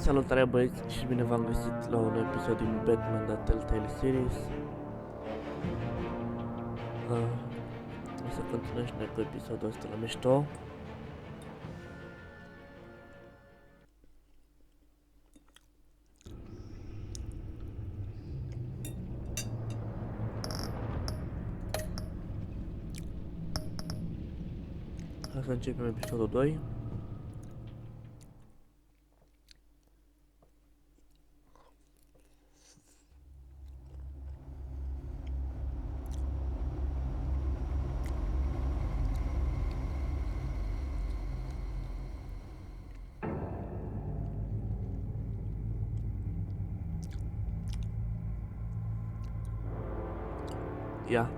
Salutare băieți și bine v-am găsit la un episod din Batman The Telltale Series. O să continuăm și noi cu episodul ăsta la mișto. Hai să începem episodul 2. Ia.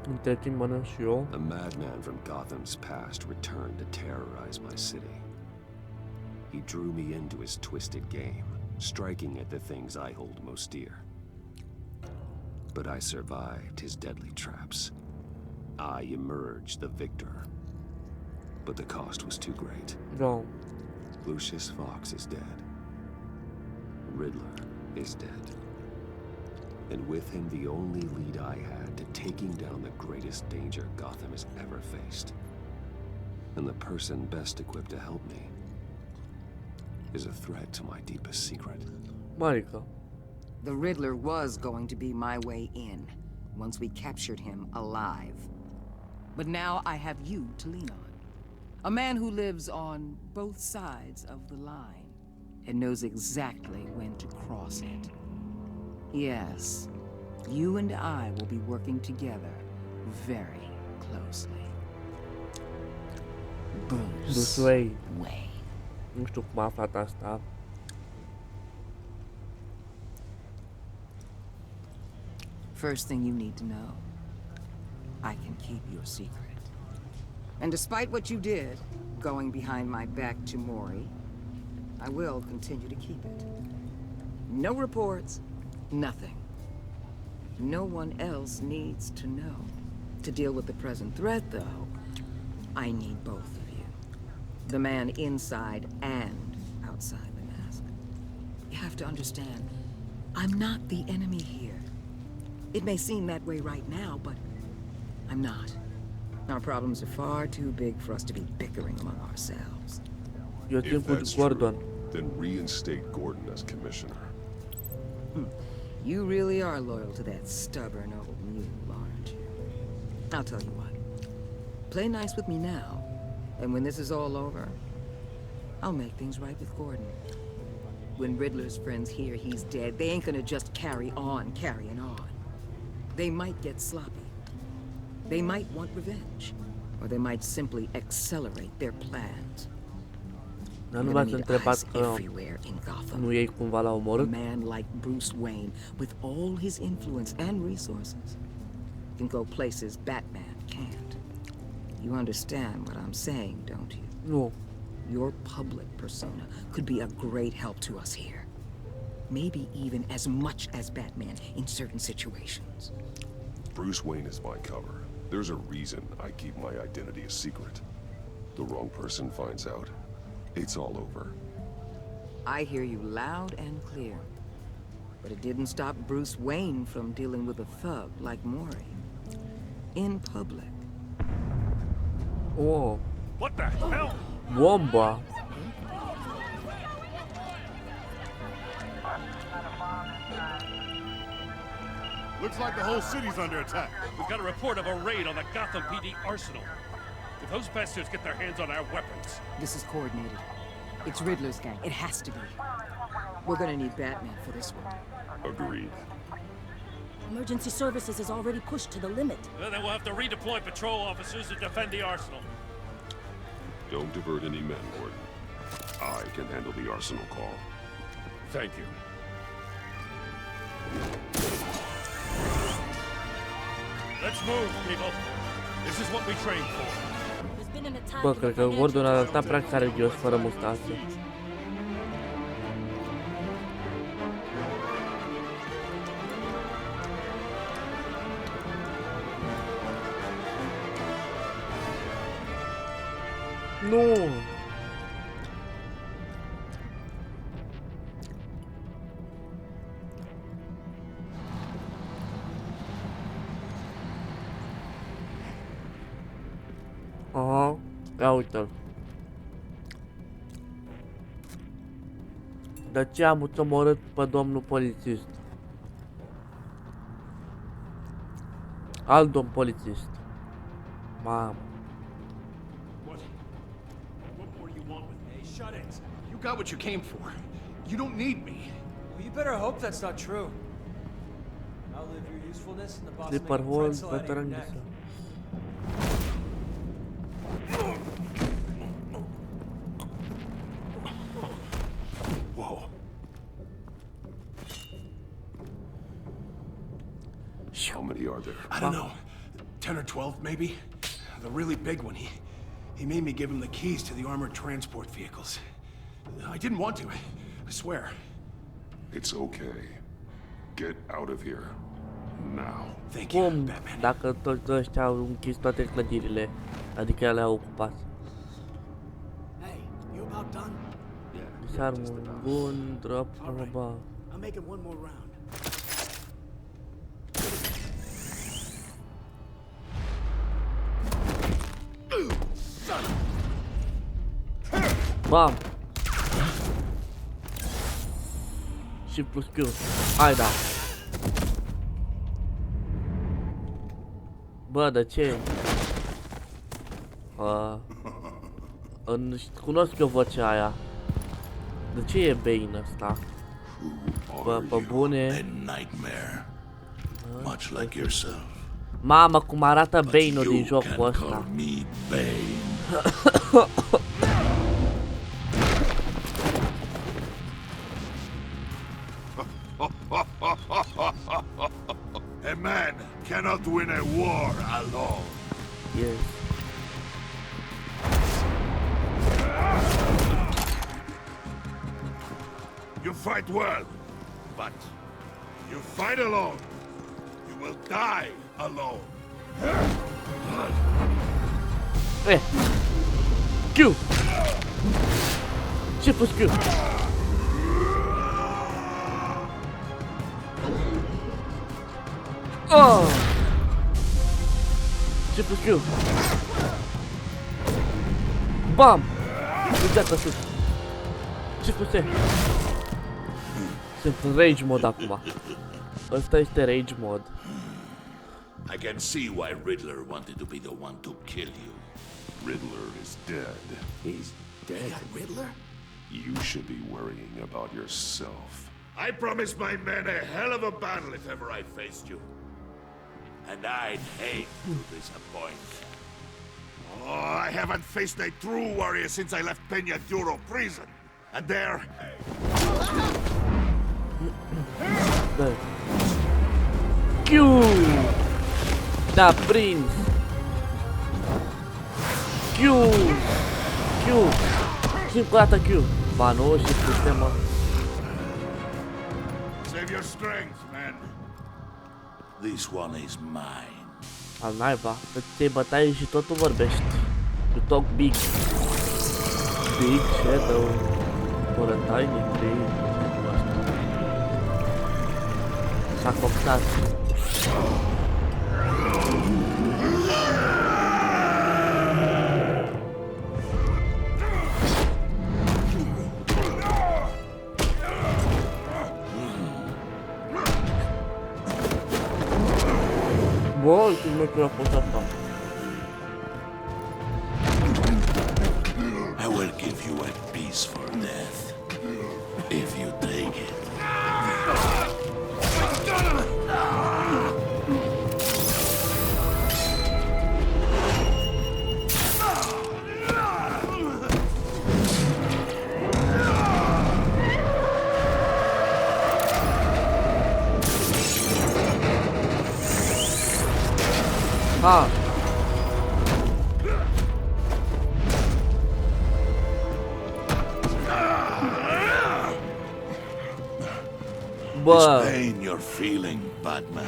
Între timp mănânc și eu. A madman from Gotham's past returned to terrorize my city. He drew me into his twisted game, striking at the things I hold most dear. But I survived his deadly traps. I emerged the victor. But the cost was too great. Da. Lucius Fox is dead. Riddler is dead. And with him the only lead I had to taking down the greatest danger Gotham has ever faced. And the person best equipped to help me is a threat to my deepest secret. Marica. The Riddler was going to be my way in, once we captured him alive. But now I have you to lean on. A man who lives on both sides of the line and knows exactly when to cross it. Yes, you and I will be working together very closely. Bruce Wayne. Wayne. Nu știu cum a aflat asta. First thing you need to know, I can keep your secret. And despite what you did, going behind my back to Mori, I will continue to keep it. No reports, nothing. No one else needs to know. To deal with the present threat, though, I need both of you. The man inside and outside the mask. You have to understand, I'm not the enemy here. It may seem that way right now, but I'm not. Our problems are far too big for us to be bickering among ourselves. Eu If cu that's Gordon. true, then reinstate Gordon as commissioner. You really are loyal to that stubborn old mule, aren't you? I'll tell you what. Play nice with me now, and when this is all over, I'll make things right with Gordon. When Riddler's friends hear he's dead, they ain't gonna just carry on carrying on. They might get sloppy. They might want revenge. Or they might simply accelerate their plans. Dar nu v-ați întrebat că nu iei cumva la A omorât? man like Bruce Wayne, with all his influence and resources, can go places Batman can't. You understand what I'm saying, don't you? Nu. Your public persona could be a great help to us here. Maybe even as much as Batman in certain situations. Bruce Wayne is my cover. There's a reason I keep my identity a secret. The wrong person finds out, it's all over. I hear you loud and clear. But it didn't stop Bruce Wayne from dealing with a thug like Mori. In public. Oh, What the hell? bomba. Looks like the whole city's under attack. We've got a report of a raid on the Gotham PD arsenal. If those bastards get their hands on our weapons... This is coordinated. It's Riddler's gang. It has to be. We're gonna need Batman for this one. Agreed. Emergency services is already pushed to the limit. Then we'll have to redeploy patrol officers to defend the arsenal. Don't divert any men, Gordon. I can handle the arsenal call. Thank you. Let's move, people. This is what we trained for. There's been an attack. Bă, cred că Gordon arăta prea caragios fără mustață. Nu! Ia uite-l. De ce am omorât pe domnul polițist? Alt domn polițist. Mamă. What more you want with me? Hey, shut it. You got what you came for. You don't need me. Well, you better hope that's not true. Outlive your usefulness and the boss Sleeper making hold, pretzel out of your veteran neck. ghisă. Whoa. How many are there? I don't know. 10 or 12, maybe? The really big one, he made me give him the keys to the armored transport vehicles. I didn't want to, I swear. It's okay. Get out of here. Now. Thank you, Cum? Batman. Dacă toți ăștia au închis toate clădirile, adică ele au ocupat. Hey, you about done? Disarmul, bun, drop from above. I'm making one more round. Bam! Și plus Q. Hai da! Bă, de ce? Cunosc eu vocea aia. De ce e Bane ăsta? Bă, pe bune. Nightmare, much like yourself. Mamă, cum arată Bane-ul din You jocul can ăsta. call me Bane. A man cannot win a war alone. Yes. You fight well, but you fight alone. You will die alone. Q! Ce plus Q? Oh! Ce plus Q? Bam! Uite-te sus! Ce plus E? Sunt în rage mode acum. Ăsta este rage mode. I can see why Riddler wanted to be the one to kill you. Riddler is dead. He's dead. Riddler? You should be worrying about yourself. I promised my men a hell of a battle if ever I faced you. And I'd hate to disappoint. Oh, I haven't faced a true warrior since I left Peña Duro prison. And there... Da. Q! Da, prins! Q! Q! Și încă o dată Q! Ba nu, și sistemă. Save your strength, man. This one is mine. Al naiba, că ți-ai bătaie și totul vorbești. You talk big. Big shadow. For a tiny tree. S-a coxat. Bă, uite cum a fost asta. I will give you a peaceful death. If you take it. Ha! Bă! This pain you're feeling, Batman.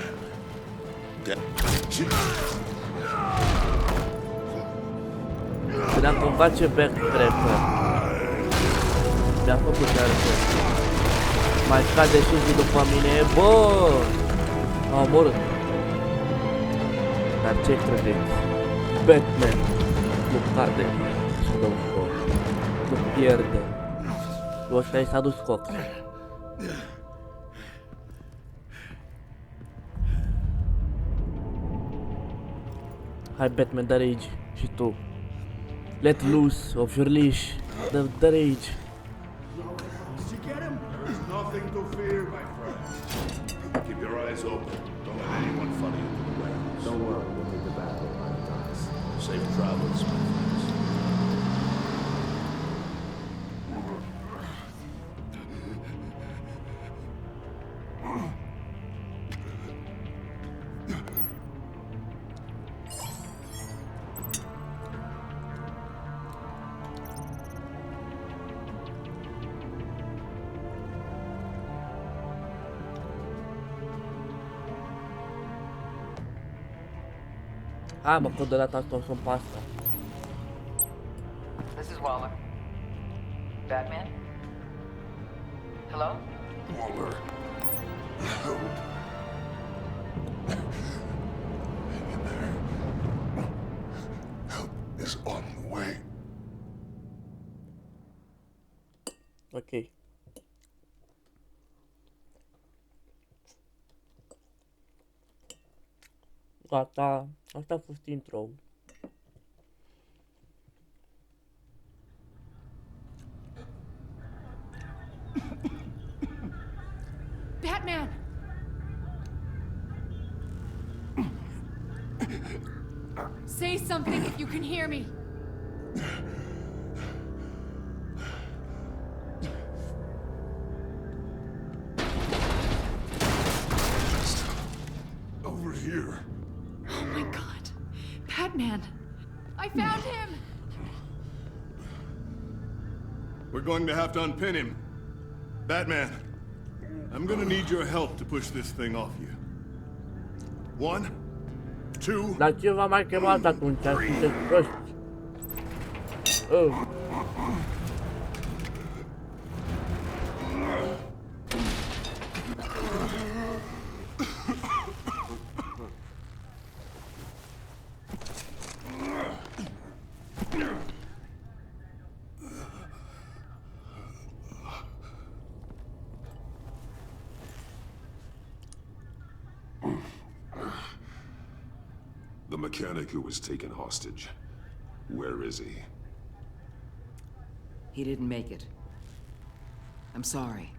Credeam că îmi face backtrap. Mi-a făcut chiar așa. Mai cade și zi după mine. Bă! M-a omorât. Dar ce credeți? Batman nu cade. pierdă ușor. Nu pierde. Și ăsta i s-a dus Cox. Hai Batman, dă rage. Și tu. Let loose of your leash. Dă rage. Did you get him? There's nothing to fear, my friend. Keep your eyes open. Don't let anyone follow you to the warehouse. Don't worry, we'll make the back door when it comes. Safe travels, my friends. Ah, mă, că de data asta o să-mi pasă. This is Waller. Batman? Hello? Waller. Help. Hang in there. Help is on the way. Ok. Gata, asta a fost intro. Batman! Say something if you can hear me. Over here. Oh my god. Batman! I found him! We're going to have to unpin him. Batman, I'm gonna need your help to push this thing off you. 1, 2, Dar ce v-a mai chemat atunci? Sunteți proști. The mechanic who was taken hostage. Where is he? He didn't make it. I'm sorry.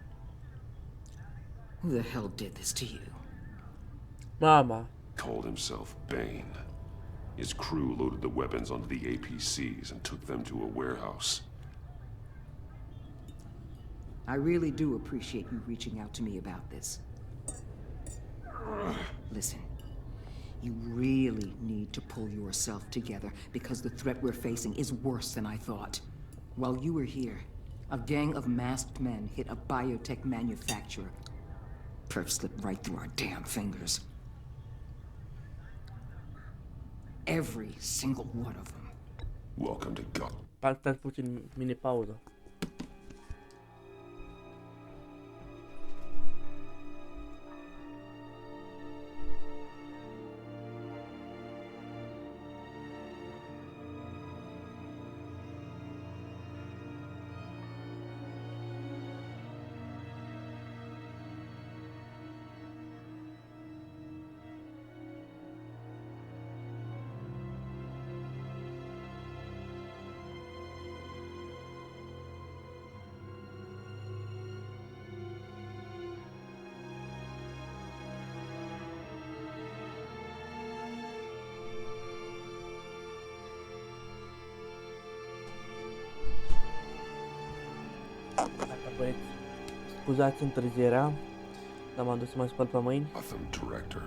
Who the hell did this to you? Mama. Called himself Bane. His crew loaded the weapons onto the APCs and took them to a warehouse. I really do appreciate you reaching out to me about this. Listen, you really need to pull yourself together because the threat we're facing is worse than I thought. While you were here, a gang of masked men hit a biotech manufacturer. Perf slipped right through our damn fingers. Every single one of them. Welcome to God. Stați puțin mini pauză. Băieți, scuzați întârzierea, dar m-am dus să mă spăl pe mâini. Gotham director.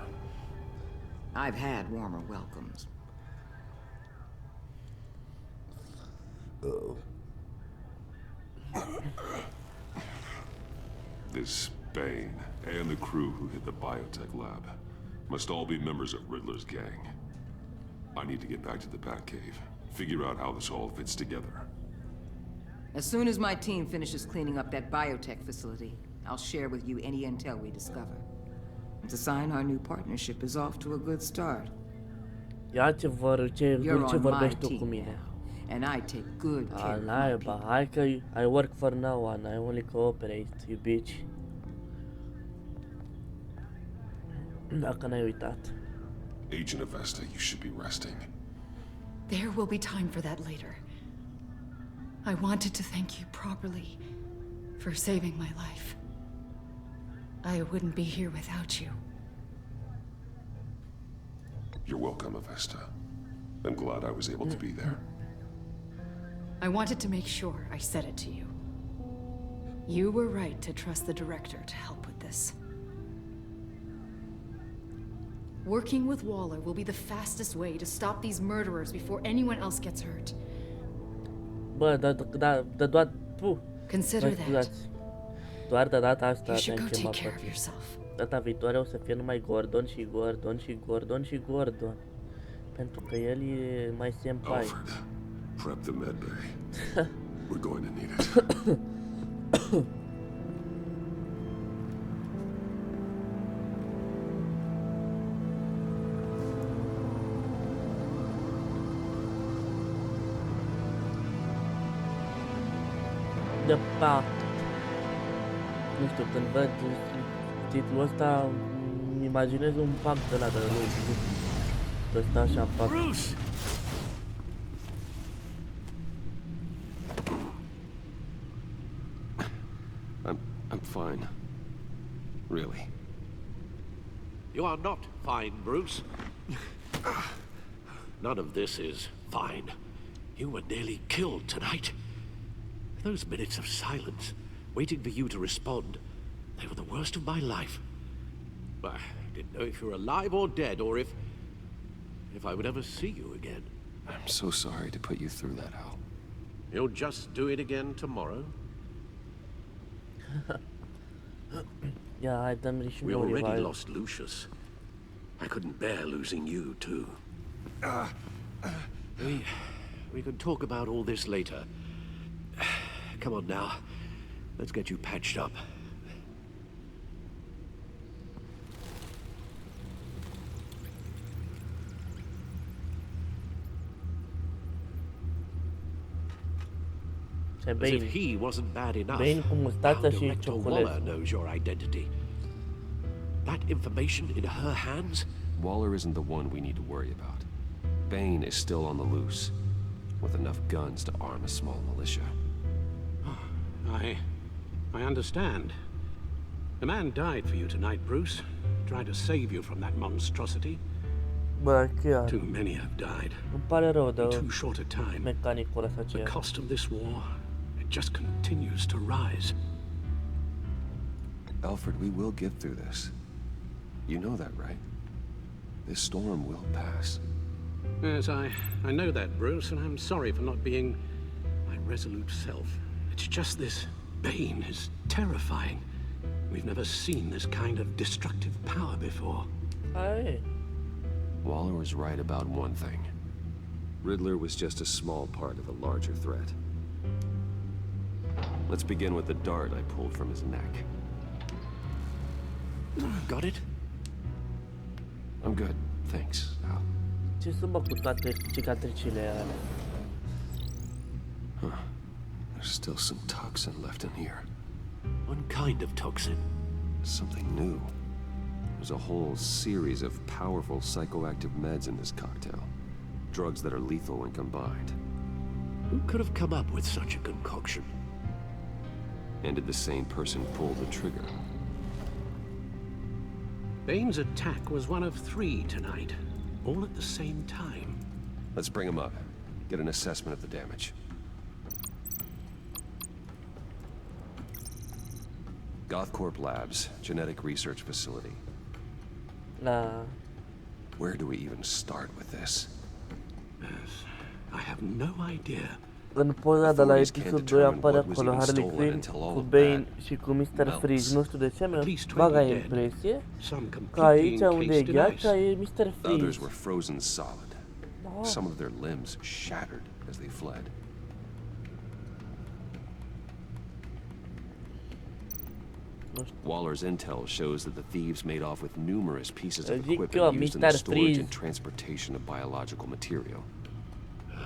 I've had warmer welcomes. This Bane and the crew who hit the biotech lab must all be members of Riddler's gang. I need to get back to the Batcave, figure out how this all fits together. As soon as my team finishes cleaning up that biotech facility, I'll share with you any intel we discover. It's a sign our new partnership is off to a good start. Ia ce You're on my vorbești tu cu team mine. now, and I take good care of my naiba, people. hai că I work for no one, I only cooperate, you bitch. Dacă n-ai uitat. Agent Avesta, you should be resting. There will be time for that later. I wanted to thank you properly for saving my life. I wouldn't be here without you. You're welcome, Avesta. I'm glad I was able to be there. I wanted to make sure I said it to you. You were right to trust the director to help with this. Working with Waller will be the fastest way to stop these murderers before anyone else gets hurt. Bă, dar doar... Consider that. Doar de data asta You should te-am go take chemat care pe of yourself. data viitoare o să fie numai Gordon și Gordon și Gordon și Gordon. Pentru că el e mai senpai. Alfred, prep the med bay. We're going to need it. De fapt, nu știu, când văd titlul ăsta, îmi imaginez un pact de ăla de lui. Că stă așa în pact. Bruce! I'm fine. Really. You are not fine, Bruce. None of this is fine. You were nearly killed tonight. Those minutes of silence, waiting for you to respond, they were the worst of my life. I didn't know if you were alive or dead, or if I would ever see you again. I'm so sorry to put you through that, Al. You'll just do it again tomorrow? Yeah, I done really We already lost Lucius. I couldn't bear losing you, too. We can talk about all this later. Come on now. Let's get you patched up. As if he wasn't bad enough, now Director Waller knows your identity. That information in her hands? Waller isn't the one we need to worry about. Bane is still on the loose, with enough guns to arm a small militia. I understand. The man died for you tonight, Bruce. Tried to save you from that monstrosity. Bă, chiar. Too many have died. Îmi pare rău de In too short a time. mecanicul ăsta ce The cost of this war, it just continues to rise. Alfred, we will get through this. You know that, right? This storm will pass. Yes, I know that, Bruce, and I'm sorry for not being my resolute self. It's just this Bane is terrifying. We've never seen this kind of destructive power before. Hai. Waller was right about one thing. Riddler was just a small part of a larger threat. Let's begin with the dart I pulled from his neck. Got it? I'm good, thanks, Al. Ce să mă cu toate cicatricile alea? Huh. There's still some toxin left in here. One kind of toxin. Something new. There's a whole series of powerful psychoactive meds in this cocktail. Drugs that are lethal when combined. Who could have come up with such a concoction? And did the same person pull the trigger? Bane's attack was one of 3 tonight, all at the same time. Let's bring him up. Get an assessment of the damage. Gothcorp Labs, genetic research facility. Where do we even start with this? Yes, I have no idea. În poza de la episodul 2 apare acolo Harley Quinn cu Bane și cu Mr. Freeze. Nu știu de ce, mi-a vaga impresie că aici unde e gheața e Mr. Freeze. Others were frozen solid. Some of their limbs shattered as they fled. Waller's intel shows that the thieves made off with numerous pieces of equipment used in the storage and transportation of biological material.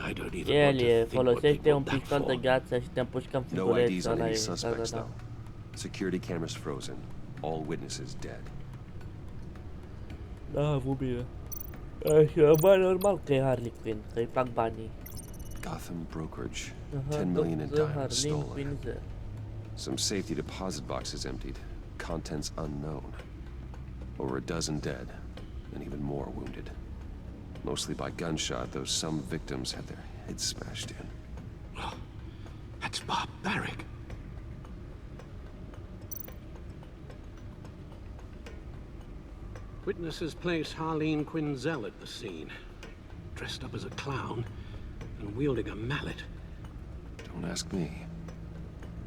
I don't even El want to think what they folosește un want that pistol de for. gheață și te împușcă în No friguleț. IDs on Ăla any e, suspects, da. though. Security cameras frozen. All witnesses dead. Da, a avut bine. Și mai normal că e Harley Quinn, că îi plac banii. Gotham brokerage. Aha, 10 million in tot diamonds Harley stolen. Quinn ze. Some safety deposit boxes emptied. Contents unknown. Over a dozen dead, and even more wounded. Mostly by gunshot, though some victims had their heads smashed in. Oh, that's barbaric. Witnesses place Harleen Quinzel at the scene, dressed up as a clown and wielding a mallet. Don't ask me.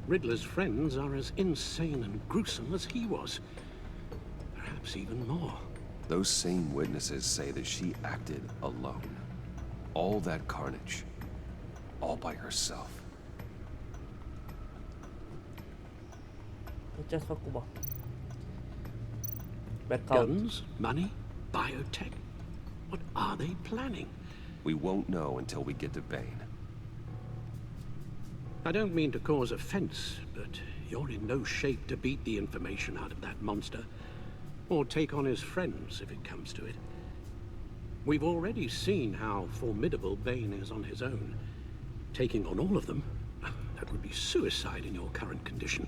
Riddler's friends are as insane and gruesome as he was. Perhaps even more. Those same witnesses say that she acted alone. All that carnage. All by herself. Ce-ați făcut, bă? Guns, money, biotech. What are they planning? We won't know until we get to Bane. I don't mean to cause offense, but you're in no shape to beat the information out of that monster, or take on his friends if it comes to it. We've already seen how formidable Bane is on his own. Taking on all of them, that would be suicide in your current condition.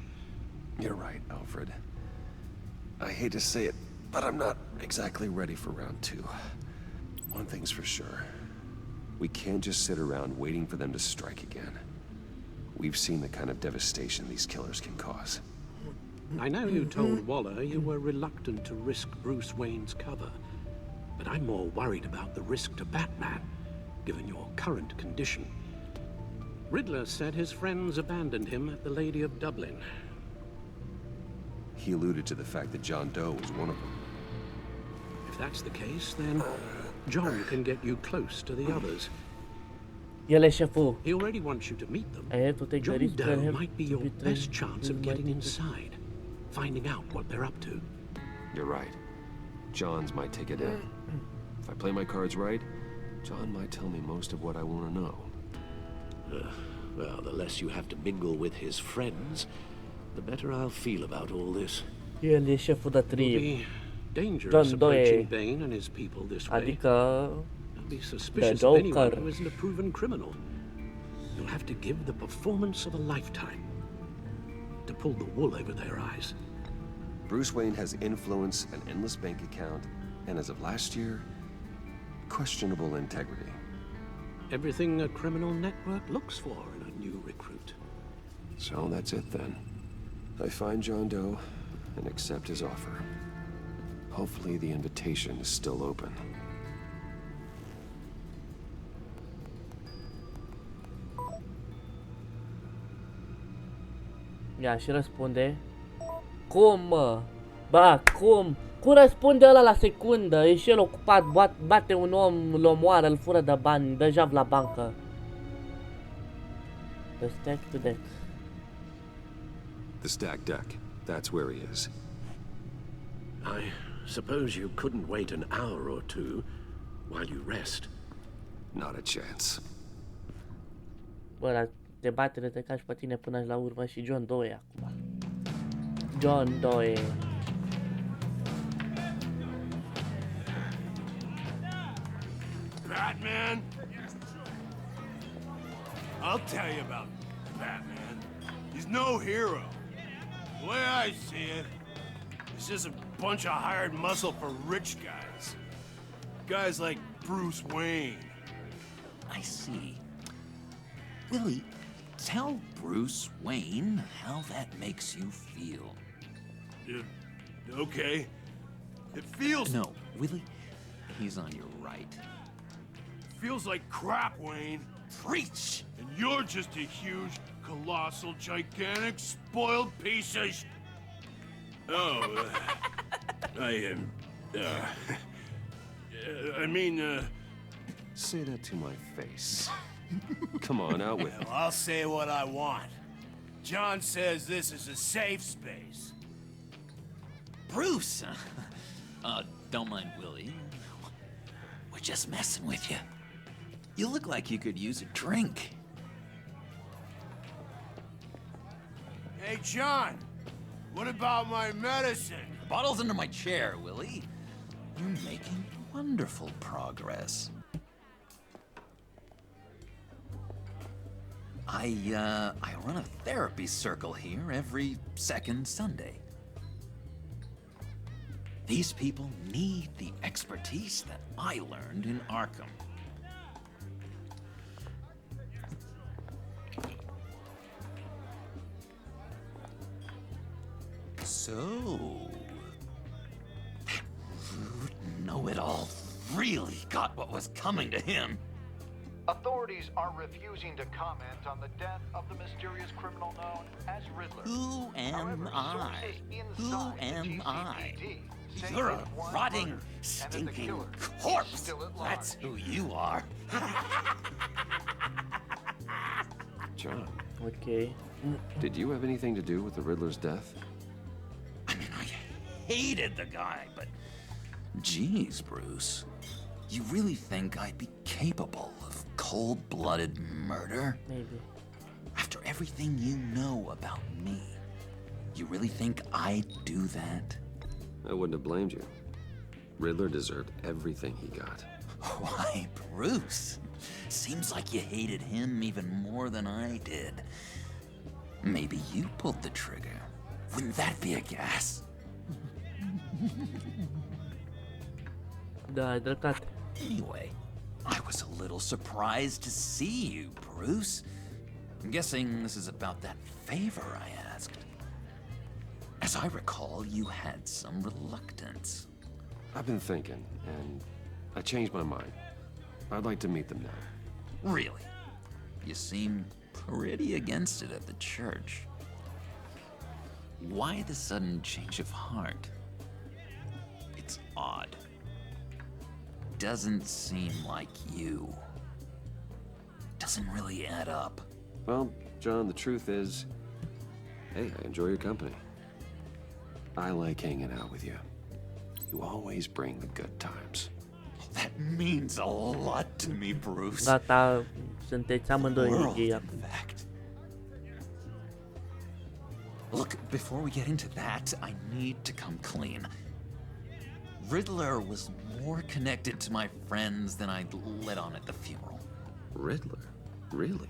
You're right, Alfred. I hate to say it, but I'm not exactly ready for round 2. One thing's for sure. We can't just sit around waiting for them to strike again. We've seen the kind of devastation these killers can cause. I know you told Waller you were reluctant to risk Bruce Wayne's cover, but I'm more worried about the risk to Batman, given your current condition. Riddler said his friends abandoned him at the Lady of Dublin. He alluded to the fact that John Doe was one of them. If that's the case, then John can get you close to the others. El e șeful. He already wants you to meet them. Tu te John găriți pe Doe el. might be your best chance of getting inside, finding out what they're up to. You're right. John's might take it in. If I play my cards right, John might tell me most of what I want to know. Well, the less you have to mingle with his friends, the better I'll feel about all this. El e șeful de It'll trie. be dangerous John Doe. approaching Bane and his people this way. Adică I'll be suspicious The of anyone Joker. who isn't a proven criminal. You'll have to give the performance of a lifetime to pull the wool over their eyes. Bruce Wayne has influence, an endless bank account, and as of last year, questionable integrity. Everything a criminal network looks for in a new recruit. So that's it then. I find John Doe and accept his offer. Hopefully the invitation is still open. ia și răspunde. Cum, mă? Ba, cum? Cum răspunde ăla la secundă? E și el ocupat, bate un om, îl omoară, îl fură de bani, dă jav la bancă. The stack to deck. The stacked deck. That's where he is. I suppose you couldn't wait an hour or two while you rest. Not a chance. Bă, la dezbatere te cași pe tine până la urmă și John Doe acum. John Doe. Batman? I'll tell you about Batman. He's no hero. The way I see it, he's just a bunch of hired muscle for rich guys. Guys like Bruce Wayne. I see. Willie, tell Bruce Wayne how that makes you feel. Okay. It feels... No, Willie, he's on your right. Feels like crap, Wayne. Preach! And you're just a huge, colossal, gigantic, spoiled piece of Oh, I mean, Say that to my face. Come on, out with it. Well, I'll say what I want. John says this is a safe space. Bruce! Don't mind Willie. We're just messing with you. You look like you could use a drink. Hey, John. What about my medicine? The bottle's under my chair, Willie. You're making wonderful progress. I run a therapy circle here every second Sunday. These people need the expertise that I learned in Arkham. So, that rude know-it-all really got what was coming to him. Authorities are refusing to comment on the death of the mysterious criminal known as Riddler. Who am However, I? sources Who inside the am I? GCPD say You're he a was rotting, murdered, and that the stinking killer is corpse. still at large. That's who you are. John, Okay. did you have anything to do with the Riddler's death? I mean, I hated the guy, but geez, Bruce, you really think I'd be capable of cold-blooded murder? Maybe. After everything you know about me, you really think I'd do that? I wouldn't have blamed you. Riddler deserved everything he got. Why, Bruce? Seems like you hated him even more than I did. Maybe you pulled the trigger. Wouldn't that be a gas? Da, ai dreptate. Anyway, I was a little surprised to see you, Bruce. I'm guessing this is about that favor I asked. As I recall, you had some reluctance. I've been thinking, and I changed my mind. I'd like to meet them now. Really? You seemed pretty against it at the church. Why the sudden change of heart? It's odd. Doesn't seem like you. Doesn't really add up. Well, John, the truth is, hey, I enjoy your company. I like hanging out with you. You always bring the good times. That means a lot to me, Bruce. Gata, sunteți amândoi gay acum. In fact. Look, before we get into that, I need to come clean. Riddler was more connected to my friends than I'd let on at the funeral. Riddler? Really?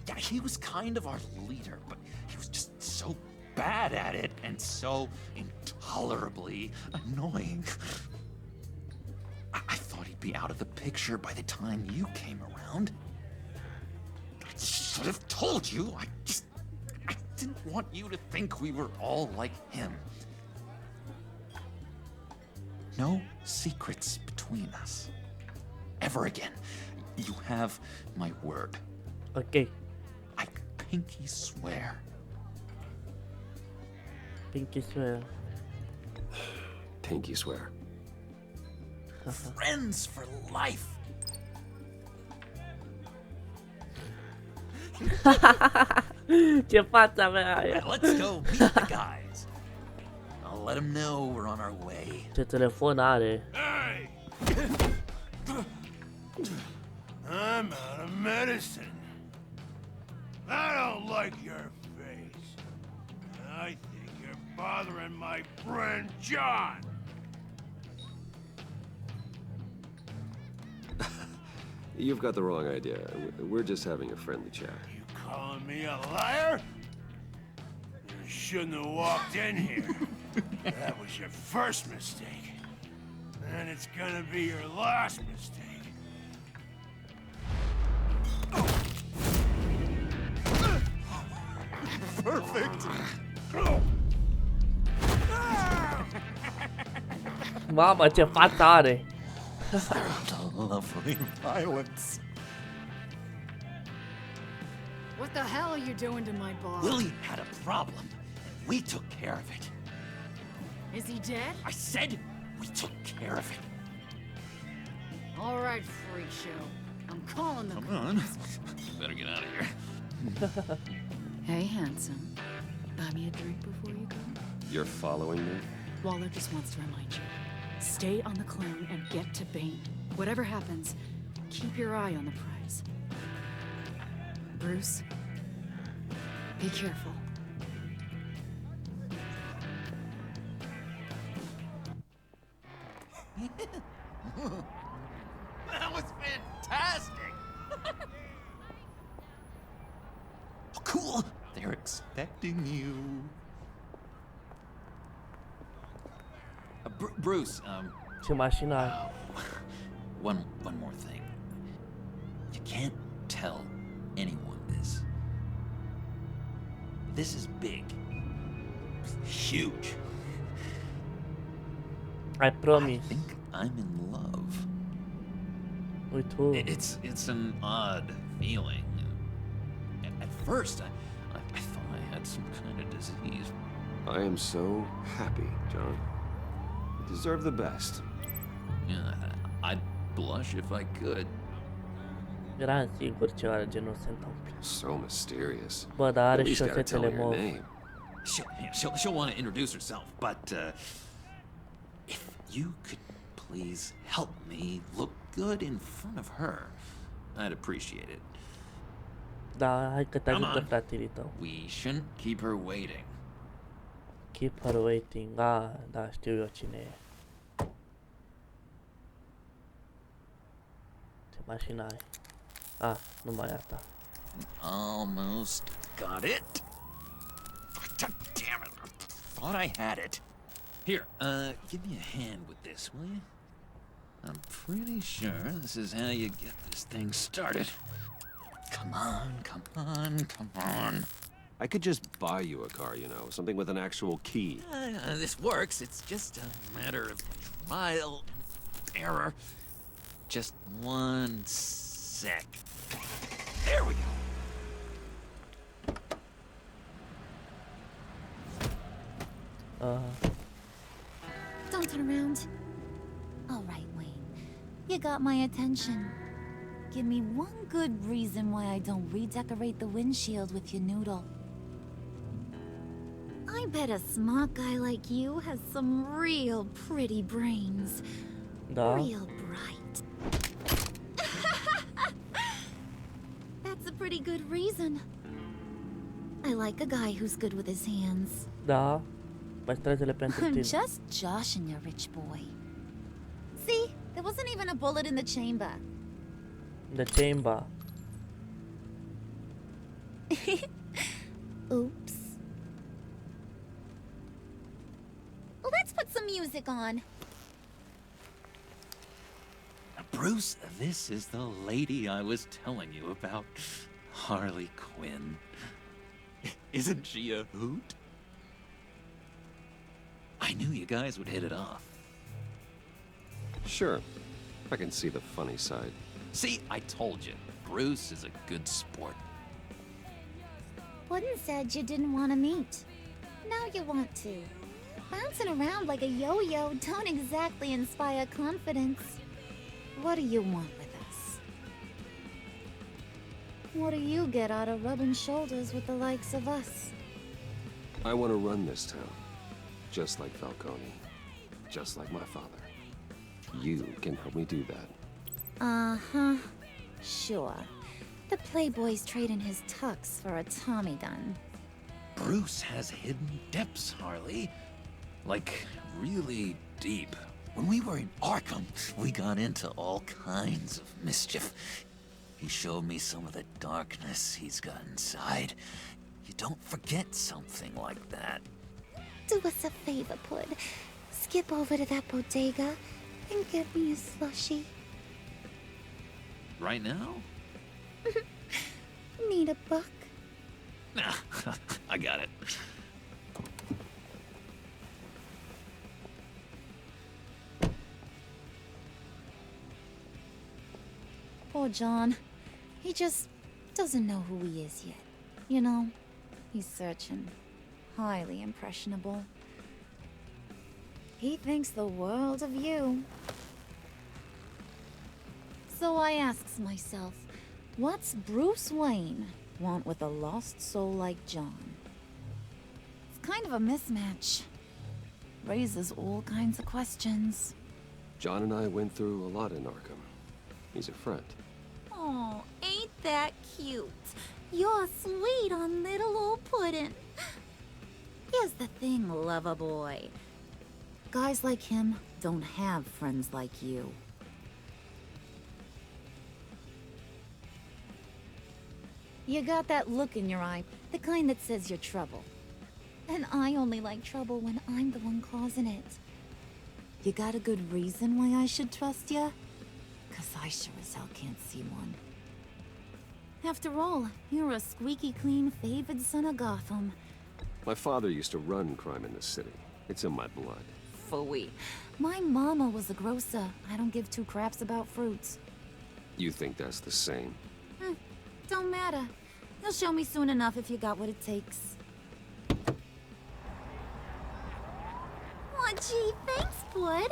Yeah, he was kind of our leader, but he was just so bad at it and so intolerably annoying. I thought he'd be out of the picture by the time you came around. I should have told you. I didn't want you to think we were all like him. No secrets between us. Ever again. You have my word. Okay. I pinky swear. Pinky swear. Pinky swear. Friends for life. Ce față avea aia? Let's go meet the guys. I'll let them know we're on our way. Ce telefon are? Hey! I'm out of medicine. I don't like your face. I think you're bothering my friend John. You've got the wrong idea. We're just having a friendly chat. You calling me a liar? You shouldn't have walked in here. That was your first mistake. And it's gonna be your last mistake. Perfect. Mamă, ce față are! Lovely violence. What the hell are you doing to my boss? Willie had a problem, and we took care of it. Is he dead? I said we took care of it. All right, freak show. I'm calling the Come on. Better get out of here. Hey, handsome. Buy me a drink before you go? You're following me? Waller just wants to remind you. Stay on the clone and get to Bane. Whatever happens, keep your eye on the prize. stairs. Bruce, be careful. That was fantastic! Oh, cool! They're expecting you. Bruce, Ce mașină ai? one more thing. You can't tell anyone this. This is big. Huge. I promise. I think I'm in love. Uite tu. It's an odd feeling. At first, I thought I had some kind of disease. I am so happy, John. You deserve the best. Yeah, I'd blush if I could. Eram sigur ceva de genul se întâmplă. So mysterious. Bă, dar are At least gotta tell șosetele me your mov. name. She'll want to introduce herself, but if you could please help me look good in front of her, I'd appreciate it. Da, hai că te Come ajută on. fratele tău. We shouldn't keep her waiting. Keep her waiting. Da, știu eu cine e. Ce mașină ai? Numai asta. Almost got it. Damn it! Thought I had it. Here, give me a hand with this, will you? I'm pretty sure this is how you get this thing started. Come on, come on, come on. I could just buy you a car, you know, something with an actual key. This works. It's just a matter of trial and error. Just one sec. There we go. Don't turn around. All right, Wayne. You got my attention. Give me one good reason why I don't redecorate the windshield with your noodle. I bet a smart guy like you has some real pretty brains. Da. Real bright. That's a pretty good reason. I like a guy who's good with his hands. Da. Păstrezele pentru I'm tine. just joshing you, rich boy. See? There wasn't even a bullet in the chamber. The chamber. Oops. Well, let's put some music on. Bruce, this is the lady I was telling you about. Harley Quinn. Isn't she a hoot? I knew you guys would hit it off. Sure. I can see the funny side. See, I told you. Bruce is a good sport. Puddin said you didn't want to meet. Now you want to. Bouncing around like a yo-yo don't exactly inspire confidence. What do you want with us? What do you get out of rubbing shoulders with the likes of us? I want to run this town. Just like Falcone. Just like my father. You can help me do that. Uh-huh. Sure. The Playboy's trading his tux for a Tommy gun. Bruce has hidden depths, Harley. Like, really deep. When we were in Arkham, we got into all kinds of mischief. He showed me some of the darkness he's got inside. You don't forget something like that. Do us a favor, Pud. Skip over to that bodega and get me a slushie. Right now? Need a buck? Nah, I got it. Poor John. He just doesn't know who he is yet. You know, he's searching. Highly impressionable. He thinks the world of you. So I asks myself, what's Bruce Wayne want with a lost soul like John? It's kind of a mismatch. Raises all kinds of questions. John and I went through a lot in Arkham. He's a friend. Oh, ain't that cute? You're sweet on little old puddin'. Here's the thing, lover boy. Guys like him don't have friends like you. You got that look in your eye, the kind that says you're trouble. And I only like trouble when I'm the one causing it. You got a good reason why I should trust you? 'Cause I sure as hell can't see one. After all, you're a squeaky clean favored son of Gotham. My father used to run crime in the city. It's in my blood. Phooey. My mama was a grocer. I don't give two craps about fruits. You think that's the same? Don't matter. You'll show me soon enough if you got what it takes. Aw, gee, thanks, bud.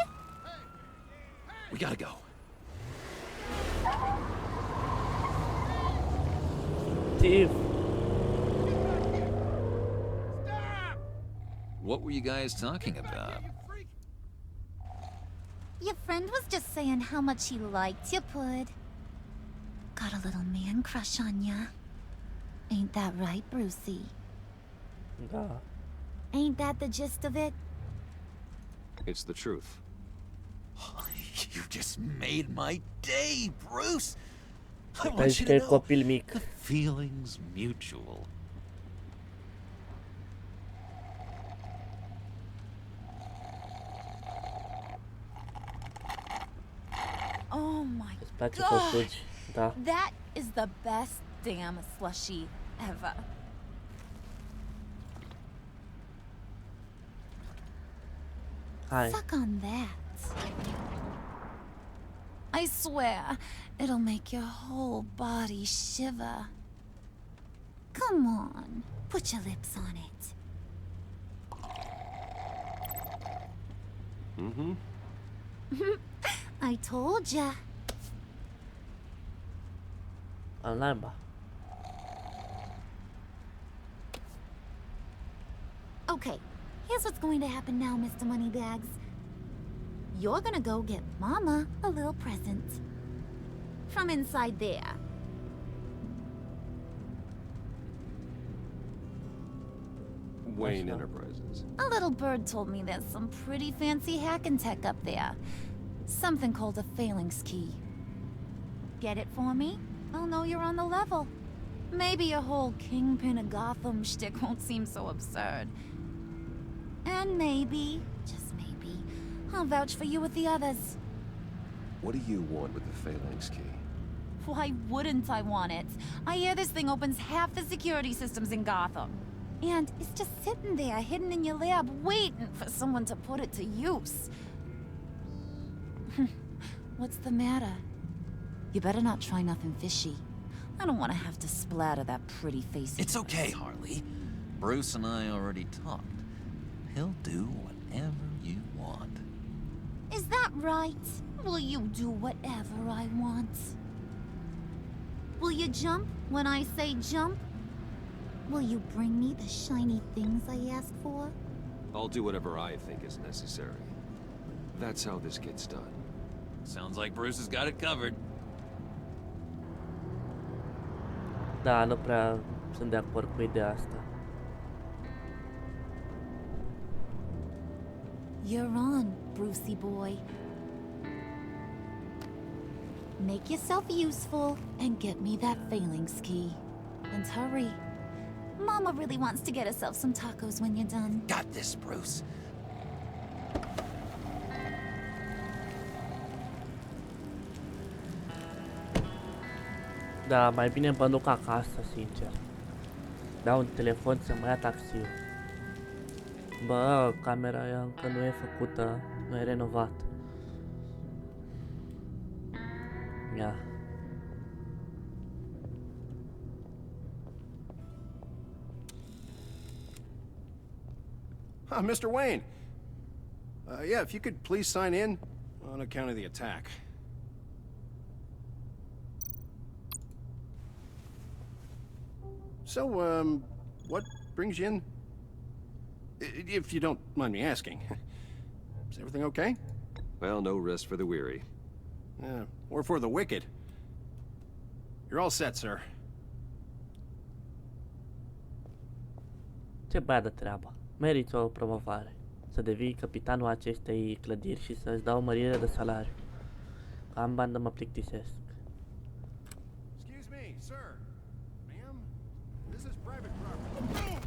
We gotta go. Steve. What were you guys talking about? Your friend was just saying how much he liked you, Pud. Got a little man crush on ya. Ain't that right, Brucey? Yeah. Ain't that the gist of it? It's the truth. You just made my day, Bruce. I Ai want you știi to know copil mic. the feeling's mutual. Oh my Îți place god! cocuci? Da. That is the best damn slushy ever. Hai. Suck on that. I swear, it'll make your whole body shiver. Come on, put your lips on it. Mm-hmm. I told ya. Online ba? Okay, here's what's going to happen now, Mr. Moneybags. You're gonna go get Mama a little present. From inside there. Wayne Enterprises. A little bird told me there's some pretty fancy hacking tech up there. Something called a phalanx key. Get it for me? I'll know you're on the level. Maybe your whole Kingpin of Gotham shtick won't seem so absurd. And maybe, just maybe, I'll vouch for you with the others. What do you want with the phalanx key? Why wouldn't I want it? I hear this thing opens half the security systems in Gotham. And it's just sitting there, hidden in your lab, waiting for someone to put it to use. What's the matter? You better not try nothing fishy. I don't want to have to splatter that pretty face. It's okay, Harley. Bruce and I already talked. He'll do whatever you want. Is that right? Will you do whatever I want? Will you jump when I say jump? Will you bring me the shiny things I ask for? I'll do whatever I think is necessary. That's how this gets done. Sounds like Bruce has got it covered. Da, nu prea sunt de acord cu ideea asta. You're on, Brucey boy. Make yourself useful and get me that phalanx key. And hurry. Mama really wants to get herself some tacos when you're done. Got this, Bruce. Da, mai bine mă duc acasă, sincer. Dau un telefon să mă ia taxiul. Bă, camera aia încă nu e făcută, nu e renovat. Ia. Mr. Wayne. Yeah, if you could please sign in on account of the attack. So, what brings you in? If you don't mind me asking. Is everything okay? Well, no rest for the weary. Or for the wicked. You're all set, sir. Ce băiat de treabă. Meriți o promovare. Să devii capitanul acestei clădiri și să-ți dau o mărire de salariu. Am bani de mă plictisesc. Excuse me, sir. Ma'am, this is private property.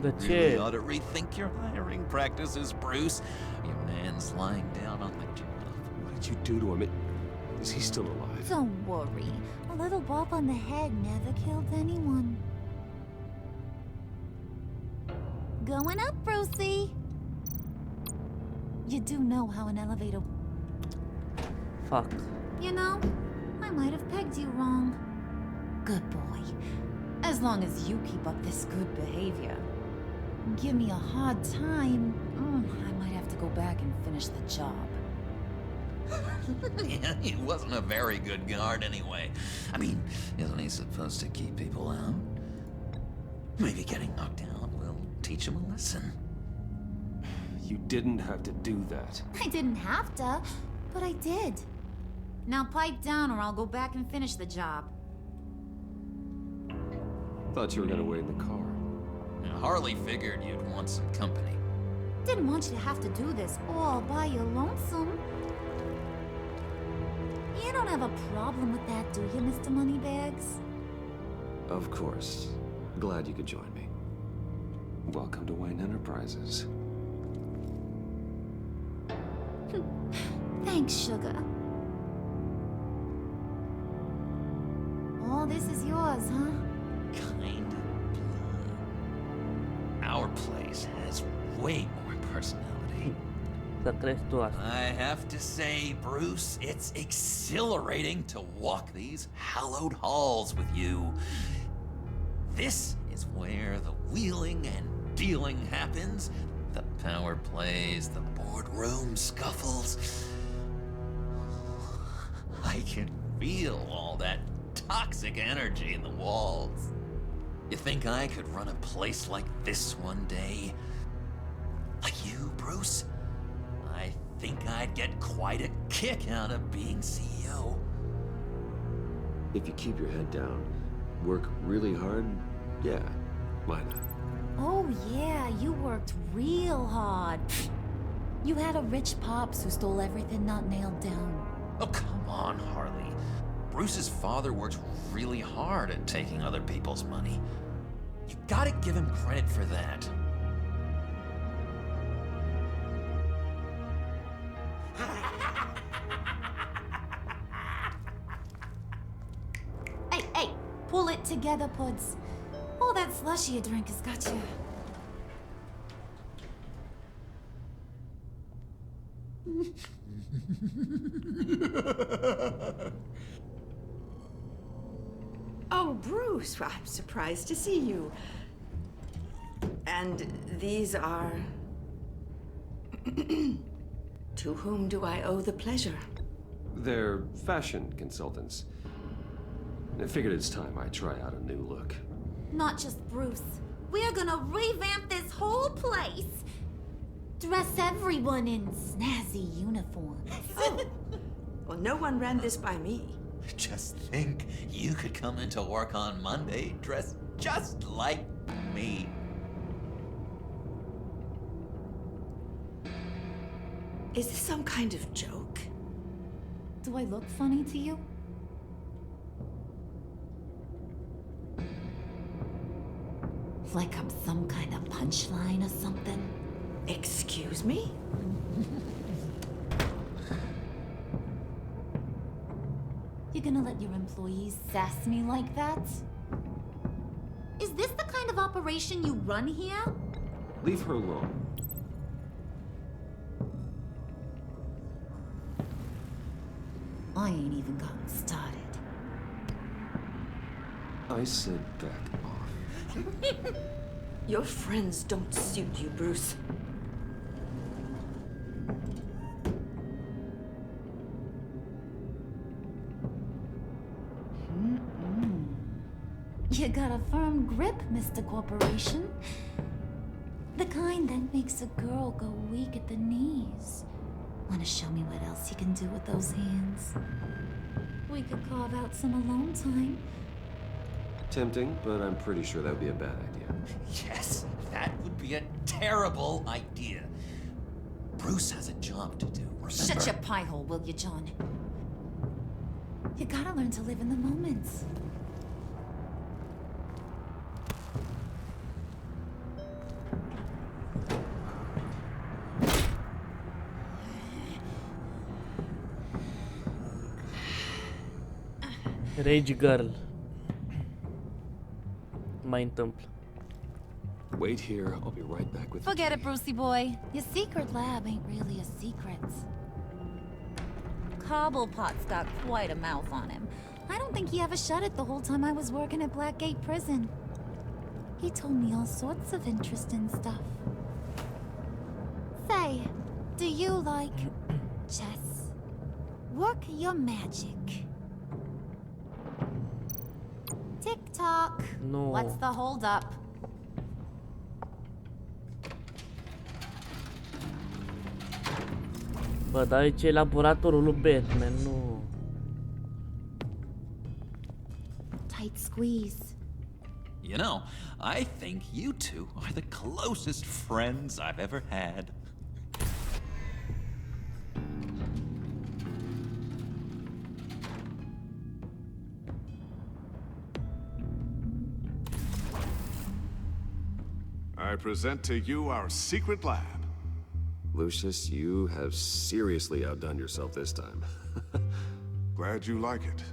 De You really ce? ought to rethink your hiring practices, Bruce. Your man's lying down on the job. What did you do to him? Is he still alive? Don't worry. A little bump on the head never killed anyone. Going up, Brucey. You do know how an elevator... Fuck. You know, I might have pegged you wrong. Good boy. As long as you keep up this good behavior. Give me a hard time, I might have to go back and finish the job. Yeah, he wasn't a very good guard anyway. I mean, isn't he supposed to keep people out? Maybe getting knocked out will teach him a lesson. You didn't have to do that. I didn't have to, but I did. Now pipe down or I'll go back and finish the job. Thought you were gonna wait in the car. Harley figured you'd want some company. Didn't want you to have to do this all by your lonesome. You don't have a problem with that, do you, Mr. Moneybags? Of course. Glad you could join me. Welcome to Wayne Enterprises. Thanks, sugar. All this is yours, huh? Kind of blue. Our place has way more personality. Să crezi tu asta. I have to say, Bruce, it's exhilarating to walk these hallowed halls with you. This is where the wheeling and dealing happens, the power plays, the boardroom scuffles. I can feel all that toxic energy in the walls. You think I could run a place like this one day? Like you, Bruce? I think I'd get quite a kick out of being CEO. If you keep your head down, work really hard, yeah, why not? Oh yeah, you worked real hard. You had a rich pops who stole everything not nailed down. Oh, come on, Harley. Bruce's father worked really hard at taking other people's money. You gotta give him credit for that. Hey, pull it together, Puds. All that slushy you drink has got you. Oh, Bruce, well, I'm surprised to see you. And these are... To whom do I owe the pleasure? They're fashion consultants. I figured it's time I try out a new look. Not just Bruce. We're gonna revamp this whole place. Dress everyone in snazzy uniforms. Oh. Well, no one ran this by me. Just think, you could come into work on Monday dressed just like me. Is this some kind of joke? Do I look funny to you? Like I'm some kind of punchline or something? Excuse me? You gonna let your employees sass me like that? Is this the kind of operation you run here? Leave her alone. I ain't even gotten started. I said back off. Your friends don't suit you, Bruce. You got a firm grip, Mr. Corporation. The kind that makes a girl go weak at the knees. Wanna show me what else you can do with those hands? We could carve out some alone time. Tempting, but I'm pretty sure that would be a bad idea. Yes, that would be a terrible idea. Bruce has a job to do, remember? Shut your pie hole, will you, John? You gotta learn to live in the moments. Rage Girl. Mai întâmplă. Wait here, I'll be right back with Forget it, Brucey boy. Your secret lab ain't really a secret. Cobblepot's got quite a mouth on him. I don't think he ever shut it the whole time I was working at Blackgate Prison. He told me all sorts of interesting stuff. Say, do you like chess? Work your magic. Tick-tock. No. What's the hold-up? Bă, dar aici e laboratorul lui Batman, nu. Tight squeeze. You know, I think you two are the closest friends I've ever had. I present to you our secret lab. Lucius, you have seriously outdone yourself this time. Glad you like it.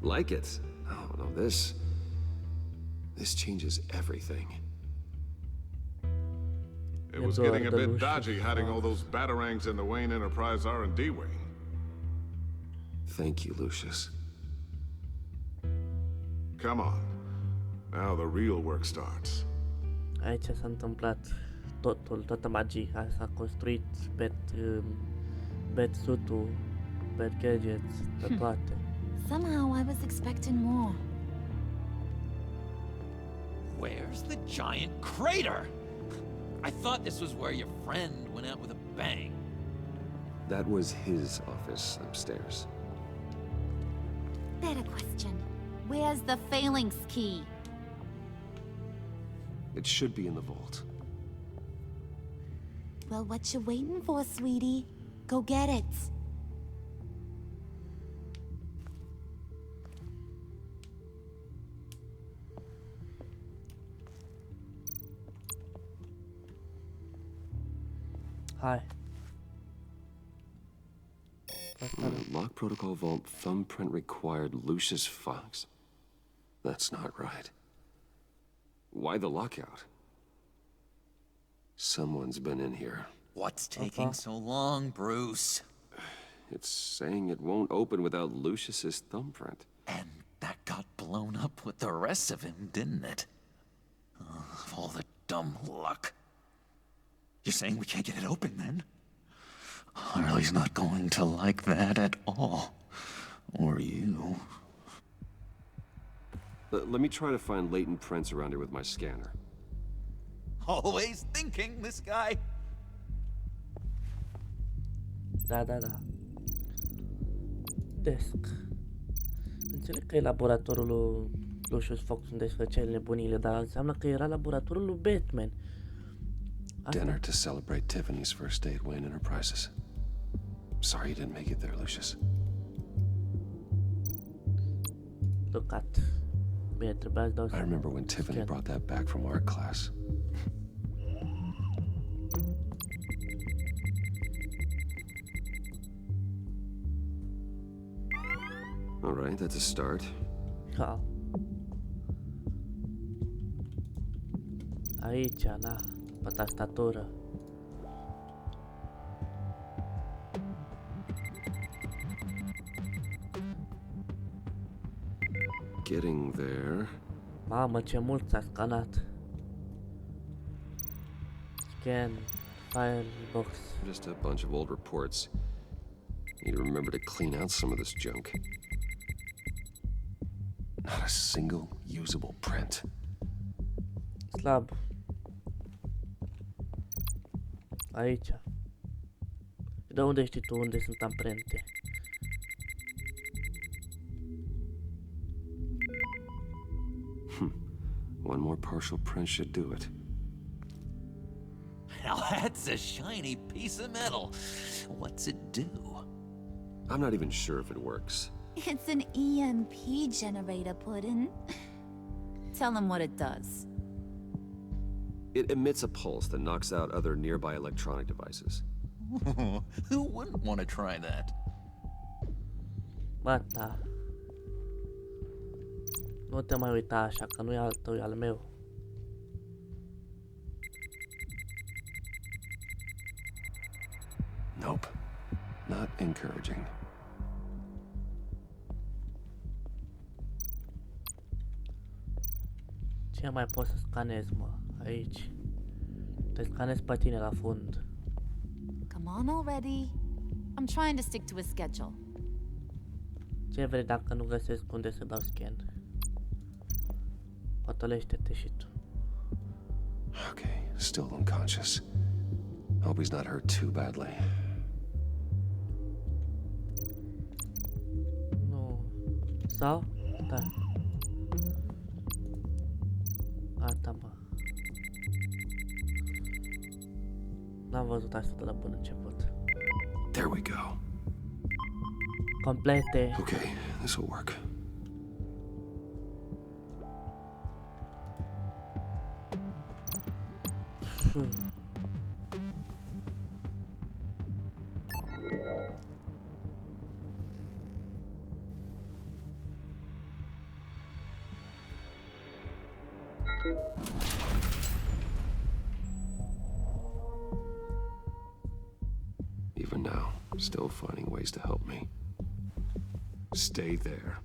Like it? Oh, no, this changes everything. It was getting a bit dodgy hiding all those batarangs in the Wayne Enterprise R&D wing. Thank you, Lucius. Come on. Now the real work starts. Aici s-a întâmplat totul, toată magia. S-a construit Bat-suit-ul, Bat-gadgets, pe toate. Somehow I was expecting more. Where's the giant crater? I thought this was where your friend went out with a bang. That was his office upstairs. Better question. Where's the phalanx key? It should be in the vault. Well, what you waiting for, sweetie? Go get it. Hai. Lock protocol vault thumbprint required Lucius Fox. That's not right. Why the lockout? Someone's been in here. What's taking so long, Bruce? It's saying it won't open without Lucius's thumbprint. And that got blown up with the rest of him, didn't it? Oh, all the dumb luck. You're saying we can't get it open, then? Harley's not going to like that at all. Or you. Let me try to find latent prints around here with my scanner. Always thinking, this guy. Da. Desk. Înțeleg că e laboratorul lui Lucius Fox unde își făcea nebunile, dar înseamnă că era laboratorul lui Batman. Dinner to celebrate Tiffany's first day at Wayne Enterprises. Sorry you didn't make it there, Lucius. Păcat. Bine, trebuia să dau I remember when Tiffany brought that back from art class. All right, that's a start. Ha. Aici, na, pe tastatură. Getting there. Mamă, ce mult s-a scanat. Scan, file, box. Just a bunch of old reports. Need to remember to clean out some of this junk. Not a single usable print. Slab. Aici. De unde știi tu unde sunt amprente? One more partial print should do it. Now that's a shiny piece of metal. What's it do? I'm not even sure if it works. It's an EMP generator, Puddin'. Tell him what it does. It emits a pulse that knocks out other nearby electronic devices. Who wouldn't want to try that? Gata. Nu te mai uita așa, că nu e al tău, e al meu. Nope. Not encouraging. Ce mai pot să scanez, mă? Aici. Te scanez pe tine la fund. Come on already. I'm trying to stick to a schedule. Ce vrei dacă nu găsesc unde să dau scan? Potolește-te și tu. Okay, still unconscious. Hope he's not hurt too badly. Nu. Sau? Da. Gata, mă. N-am văzut asta de la bun început. There we go. Complete. Okay, this will work. Even now, still finding ways to help me. Stay there.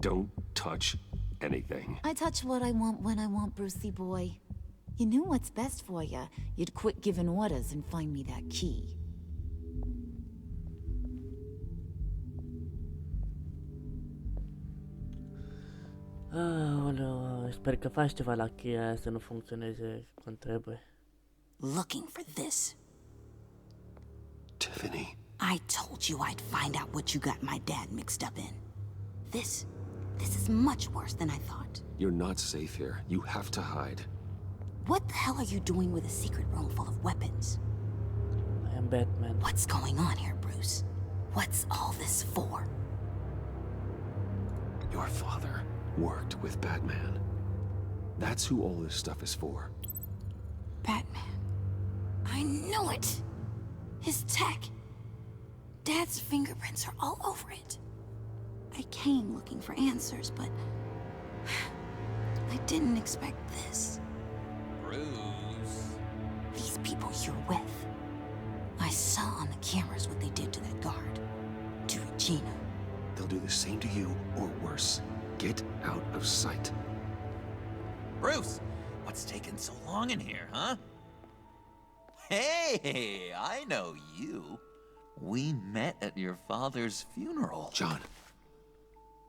Don't touch anything. I touch what I want when I want, Brucey boy. You knew what's best for you. You'd quit giving orders and find me that key. Aoleu, sper că faci ceva la cheia aia să nu funcționeze cum trebuie. Looking for this. Tiffany. I told you I'd find out what you got my dad mixed up in. This is much worse than I thought. You're not safe here. You have to hide. What the hell are you doing with a secret room full of weapons? I am Batman. What's going on here, Bruce? What's all this for? Your father worked with Batman. That's who all this stuff is for. Batman. I knew it! His tech. Dad's fingerprints are all over it. I came looking for answers, but I didn't expect this. Bruce. These people you're with. I saw on the cameras what they did to that guard. To Regina. They'll do the same to you, or worse. Get out of sight. Bruce, what's taking so long in here, huh? Hey, I know you. We met at your father's funeral. John.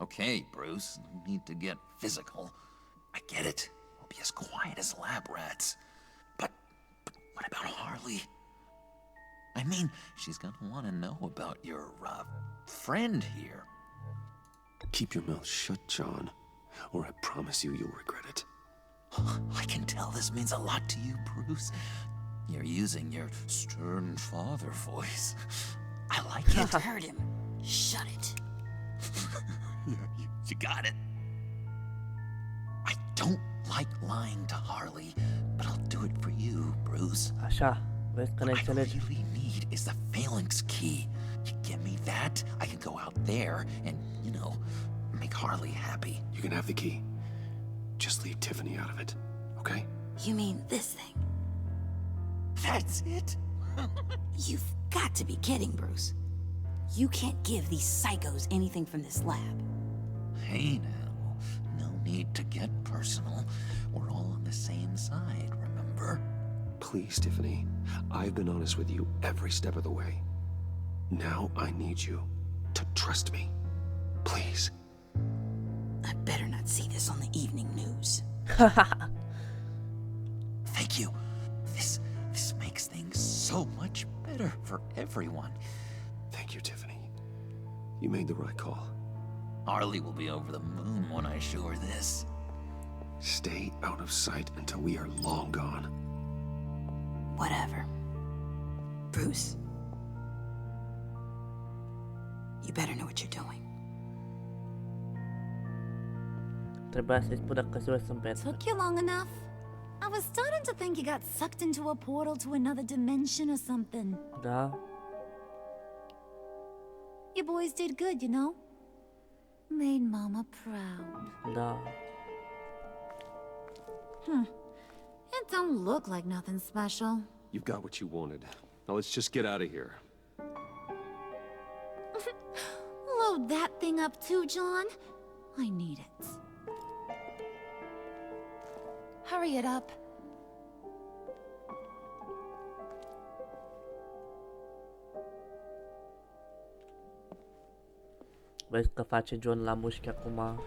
Okay, Bruce, no need to get physical. I get it. We'll be as quiet as lab rats. But what about Harley? I mean, she's gonna want to know about your, friend here. Keep your mouth shut, John, or I promise you you'll regret it. I can tell this means a lot to you, Bruce. You're using your stern father voice. I like it. Can't hurt him. Shut it. You got it. I don't like lying to Harley, but I'll do it for you, Bruce. Așa, vezi că ne What I înțelegi. really need is the phalanx key. You give me that, I can go out there and, make Harley happy. You can have the key. Just leave Tiffany out of it, okay? You mean this thing? That's it? You've got to be kidding, Bruce. You can't give these psychos anything from this lab. Hey now, no need to get personal. We're all on the same side, remember? Please, Tiffany. I've been honest with you every step of the way. Now I need you to trust me. Please. I better not see this on the evening news. Thank you. This makes things so much better for everyone. You made the right call. Harley will be over the moon when I show her this. Stay out of sight until we are long gone. Whatever. Bruce. You better know what you're doing. Trebuia să-i spună că se sunt Batman. Took you long enough? I was starting to think you got sucked into a portal to another dimension or something. Da. You boys did good, you know? Made Mama proud. Da. It don't look like nothing special. You've got what you wanted. Now let's just get out of here. Load that thing up too, John. I need it. Hurry it up. Vezi că face John la mușchi acum.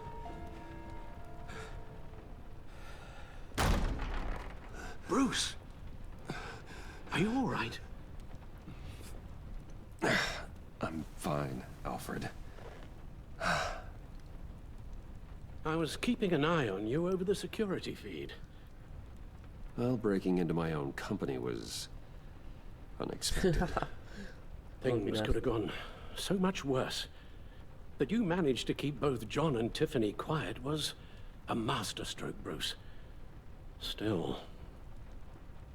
Bruce! Are you all right? I'm fine, Alfred. I was keeping an eye on you over the security feed. Well, breaking into my own company was unexpected. Things could have gone so much worse. That you managed to keep both John and Tiffany quiet was a masterstroke, Bruce. Still,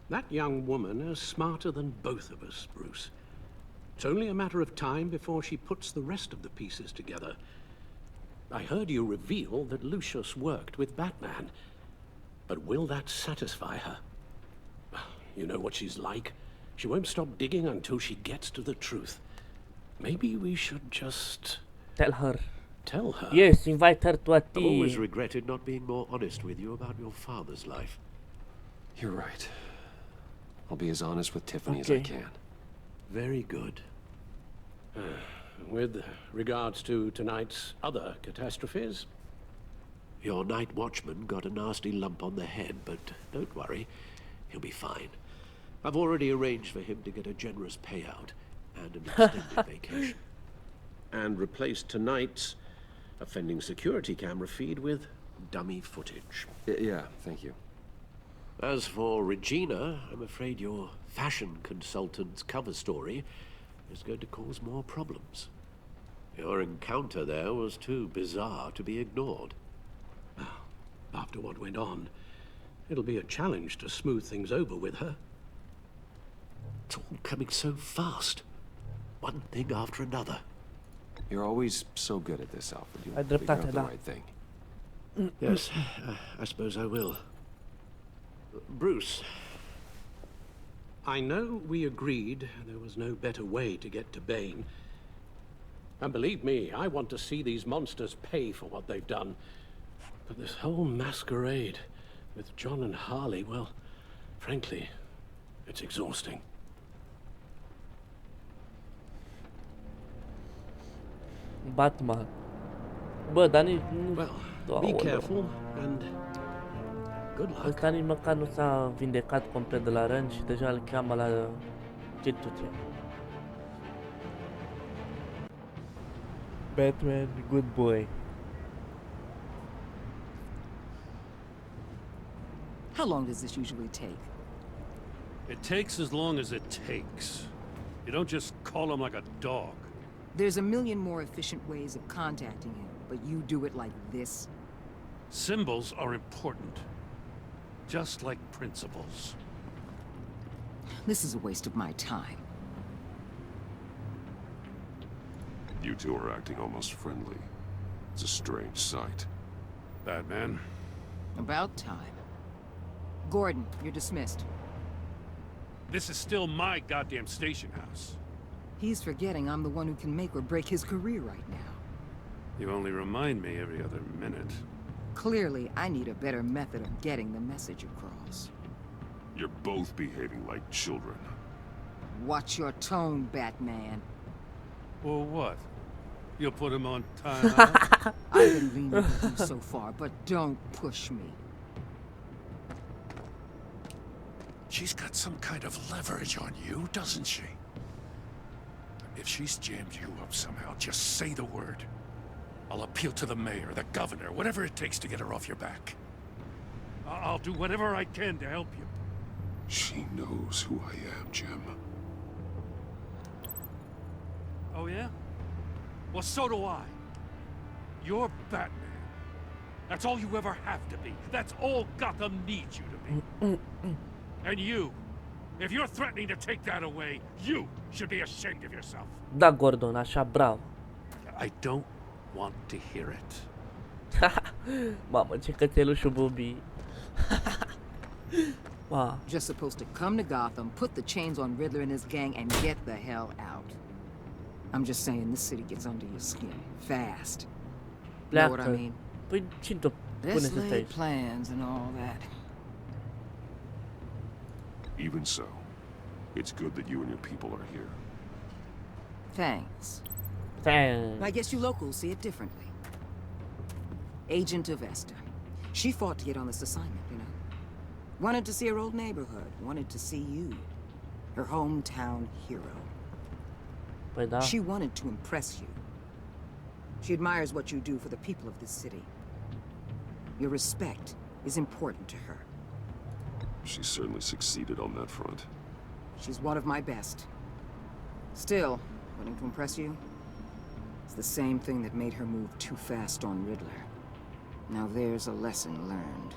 that young woman is smarter than both of us, Bruce. It's only a matter of time before she puts the rest of the pieces together. I heard you reveal that Lucius worked with Batman. But will that satisfy her? You know what she's like. She won't stop digging until she gets to the truth. Maybe we should just... Tell her. Tell her? Yes, invite her to a I've tea. always regretted not being more honest with you about your father's life. You're right. I'll be as honest with Tiffany as I can. Very good. With regards to tonight's other catastrophes, your night watchman got a nasty lump on the head, but don't worry, he'll be fine. I've already arranged for him to get a generous payout and an extended vacation. And replaced tonight's offending security camera feed with dummy footage. Yeah, thank you. As for Regina, I'm afraid your fashion consultant's cover story is going to cause more problems. Your encounter there was too bizarre to be ignored. After what went on, it'll be a challenge to smooth things over with her. It's all coming so fast. One thing after another. You're always so good at this, Alfred. You'll Ai figure dreptate, out the da. right thing. Yes, I suppose I will. Bruce, I know we agreed there was no better way to get to Bane. And believe me, I want to see these monsters pay for what they've done. But this whole masquerade with John and Harley, well, frankly, it's exhausting. Batman. Bă, dar nici... Well, be careful and good luck. Ăsta nici măcar nu s-a vindecat complet de la răni și deja îl cheamă la instituție. Batman, good boy. How long does this usually take? It takes as long as it takes. You don't just call him like a dog. There's a million more efficient ways of contacting him, but you do it like this? Symbols are important. Just like principles. This is a waste of my time. You two are acting almost friendly. It's a strange sight. Batman? About time. Gordon, you're dismissed. This is still my goddamn station house. He's forgetting I'm the one who can make or break his career right now. You only remind me every other minute. Clearly, I need a better method of getting the message across. You're both behaving like children. Watch your tone, Batman. Well, what? You'll put him on timeout? I've been lenient with you so far, but don't push me. She's got some kind of leverage on you, doesn't she? If she's jammed you up somehow, just say the word. I'll appeal to the mayor, the governor, whatever it takes to get her off your back. I'll do whatever I can to help you. She knows who I am, Jim. Oh, yeah? Well, so do I. You're Batman. That's all you ever have to be. That's all Gotham needs you to be. And you, if you're threatening to take that away, you should be ashamed of yourself. Da, Gordon, așa, bravo. I don't want to hear it. Mamă, ce cățelușul Bobby. Wow. Just supposed to come to Gotham, put the chains on Riddler and his gang, and get the hell out. I'm just saying, this city gets under your skin. Fast. Know what I mean? Păi, cine te pune să stai aici? Plans and all that. Even so, it's good that you and your people are here. Thanks. Thanks. I guess you locals see it differently. Agent Avesta. She fought to get on this assignment, you know. Wanted to see her old neighborhood. Wanted to see you. Her hometown hero. Păi da. She wanted to impress you. She admires what you do for the people of this city. Your respect is important to her. She certainly succeeded on that front. She's one of my best. Still, wanting to impress you? It's the same thing that made her move too fast on Riddler. Now there's a lesson learned.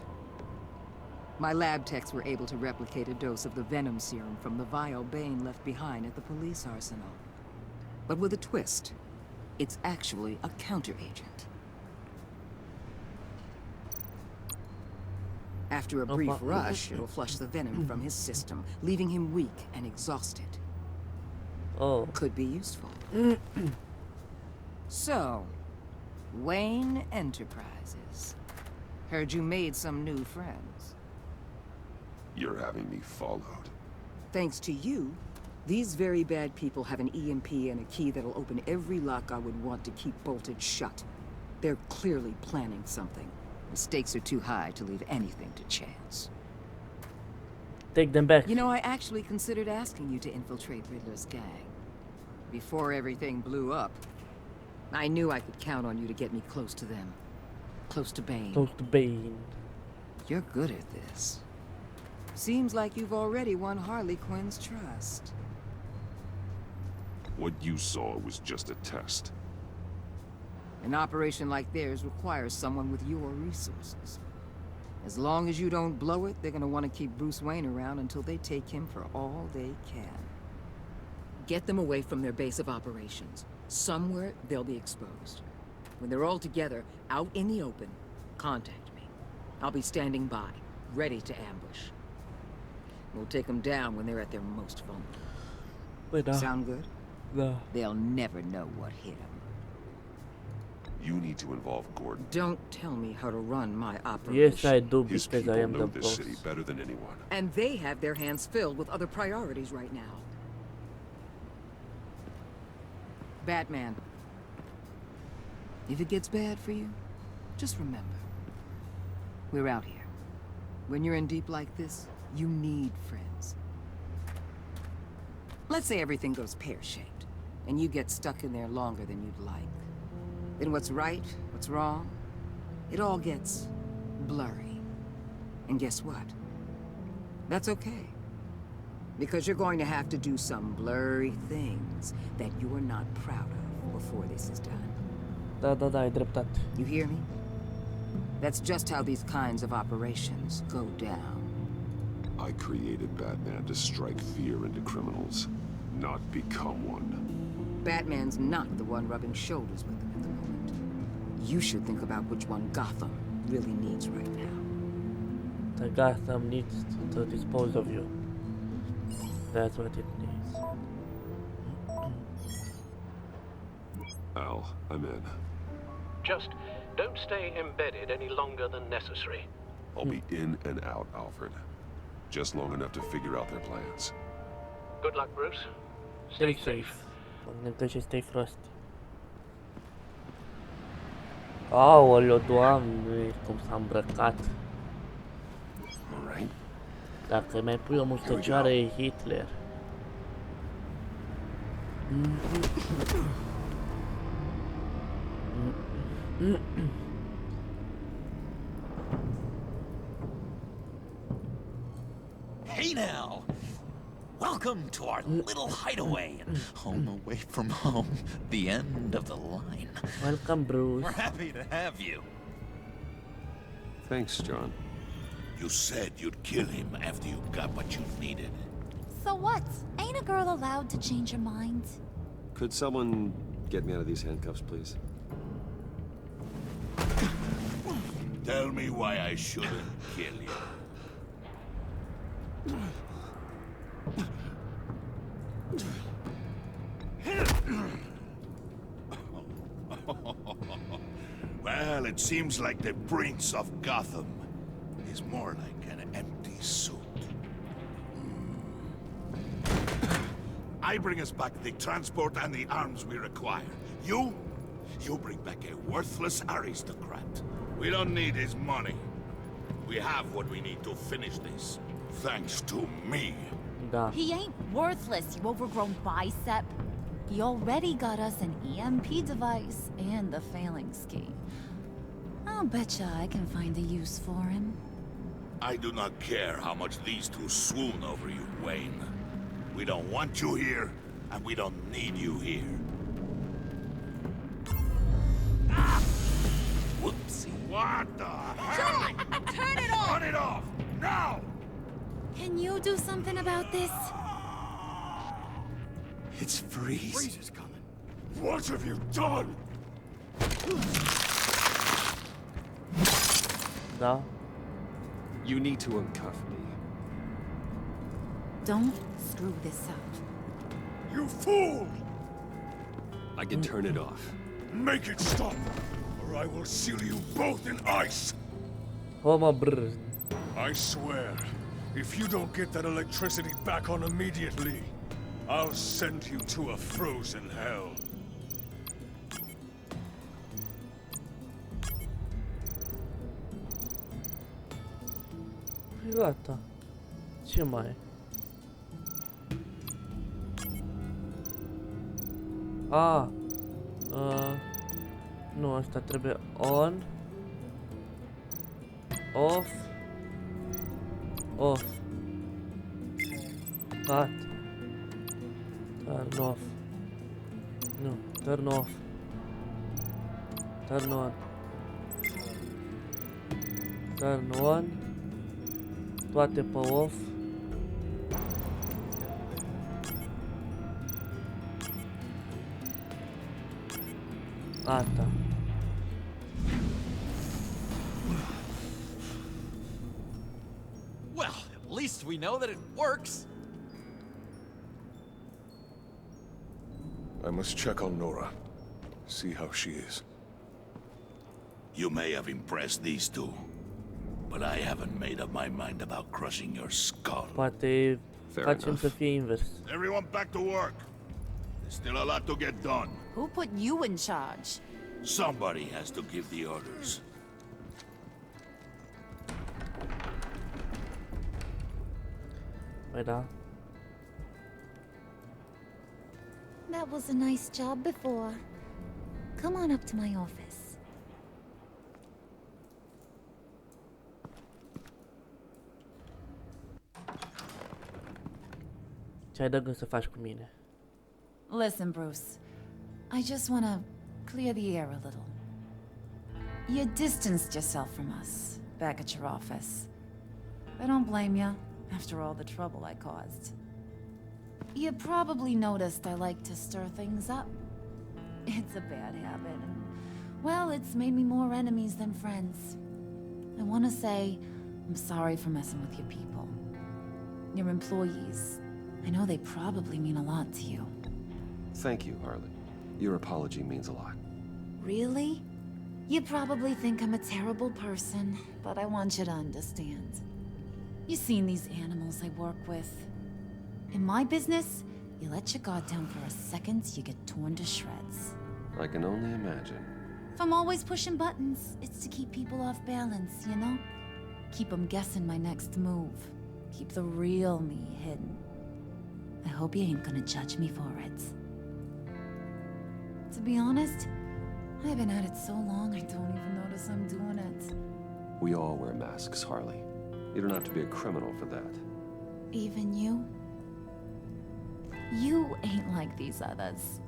My lab techs were able to replicate a dose of the venom serum from the vial Bane left behind at the police arsenal. But with a twist. It's actually a counter-agent. After a brief rush, it'll flush the venom from his system, leaving him weak and exhausted. Oh. Could be useful. So, Wayne Enterprises. Heard you made some new friends. You're having me followed. Thanks to you, these very bad people have an EMP and a key that'll open every lock I would want to keep bolted shut. They're clearly planning something. The stakes are too high to leave anything to chance. Take them back. You know, I actually considered asking you to infiltrate Riddler's gang. Before everything blew up, I knew I could count on you to get me close to them. Close to Bane. Close to Bane. You're good at this. Seems like you've already won Harley Quinn's trust. What you saw was just a test. An operation like theirs requires someone with your resources. As long as you don't blow it, they're gonna want to keep Bruce Wayne around until they take him for all they can. Get them away from their base of operations. Somewhere they'll be exposed. When they're all together, out in the open, contact me. I'll be standing by, ready to ambush. We'll take them down when they're at their most vulnerable. Sound good? Da. They'll never know what hit them. You need to involve Gordon. Don't tell me how to run my operation. Yes, I do, His because people I am know the this boss. city better than anyone. And they have their hands filled with other priorities right now. Batman. If it gets bad for you, just remember. We're out here. When you're in deep like this, you need friends. Let's say everything goes pear-shaped, and you get stuck in there longer than you'd like. Then what's right, what's wrong, it all gets blurry. And guess what? That's okay. Because you're going to have to do some blurry things that you're not proud of before this is done. Da, ai dreptate. You hear me? That's just how these kinds of operations go down. I created Batman to strike fear into criminals, not become one. Batman's not the one rubbing shoulders with them at the moment. You should think about which one Gotham really needs right now. The Gotham needs to dispose of you. That's what it needs. Al, I'm in. Just don't stay embedded any longer than necessary. I'll be in and out, Alfred. Just long enough to figure out their plans. Good luck, Bruce. Stay safe. Păi și stay frost. Aoleo, Doamne, cum s-a îmbrăcat. Dacă mai pui o mustăcioară e Hitler. Hey now! Welcome to our little hideaway. Home away from home. The end of the line. Welcome, Bruce. We're happy to have you. Thanks, John. You said you'd kill him after you got what you needed. So what? Ain't a girl allowed to change her mind? Could someone get me out of these handcuffs, please? Tell me why I shouldn't kill you. Well, it seems like the Prince of Gotham is more like an empty suit. I bring us back the transport and the arms we require. You bring back a worthless aristocrat. We don't need his money. We have what we need to finish this. Thanks to me. He ain't worthless, you overgrown bicep. He already got us an EMP device and the phalanx key. I'll betcha I can find a use for him. I do not care how much these two swoon over you, Wayne. We don't want you here, and we don't need you here. Whoopsie. What the hell? John! Turn it off! Turn it off! Now! Can you do something about this? It's Freeze. Freeze is coming. What have you done? Da. You need to uncuff me. Don't screw this up. You fool! I can turn it off. Make it stop, or I will seal you both in ice! Homa brr. I swear, if you don't get that electricity back on immediately, I'll send you to a frozen hell. Gata. Ce mai e? Nu, asta trebuie on, off, off, cut, turn off, nu, turn off, turn on, turn on, toate pe off. Gata. Well, at least we know that it works. I must check on Nora. See how she is. You may have impressed these two, but I haven't made up my mind about crushing your skull. Poate facem enough. să fie invers. Everyone back to work. There's still a lot to get done. Who put you in charge? Somebody has to give the orders. Păi da. That was a nice job before. Come on up to my office. Ce-ai de gând să faci cu mine? Listen, Bruce. I just want to clear the air a little. You distanced yourself from us back at your office. I don't blame you, after all the trouble I caused. You probably noticed I like to stir things up. It's a bad habit, and, well, it's made me more enemies than friends. I want to say I'm sorry for messing with your people. Your employees. I know they probably mean a lot to you. Thank you, Harley. Your apology means a lot. Really? You probably think I'm a terrible person, but I want you to understand. You've seen these animals I work with. In my business, you let your guard down for a second, you get torn to shreds. I can only imagine. If I'm always pushing buttons, it's to keep people off balance, you know? Keep them guessing my next move. Keep the real me hidden. I hope you ain't gonna judge me for it. To be honest, I've been at it so long I don't even notice I'm doing it. We all wear masks, Harley. You don't have to be a criminal for that. Even you? You ain't like these others.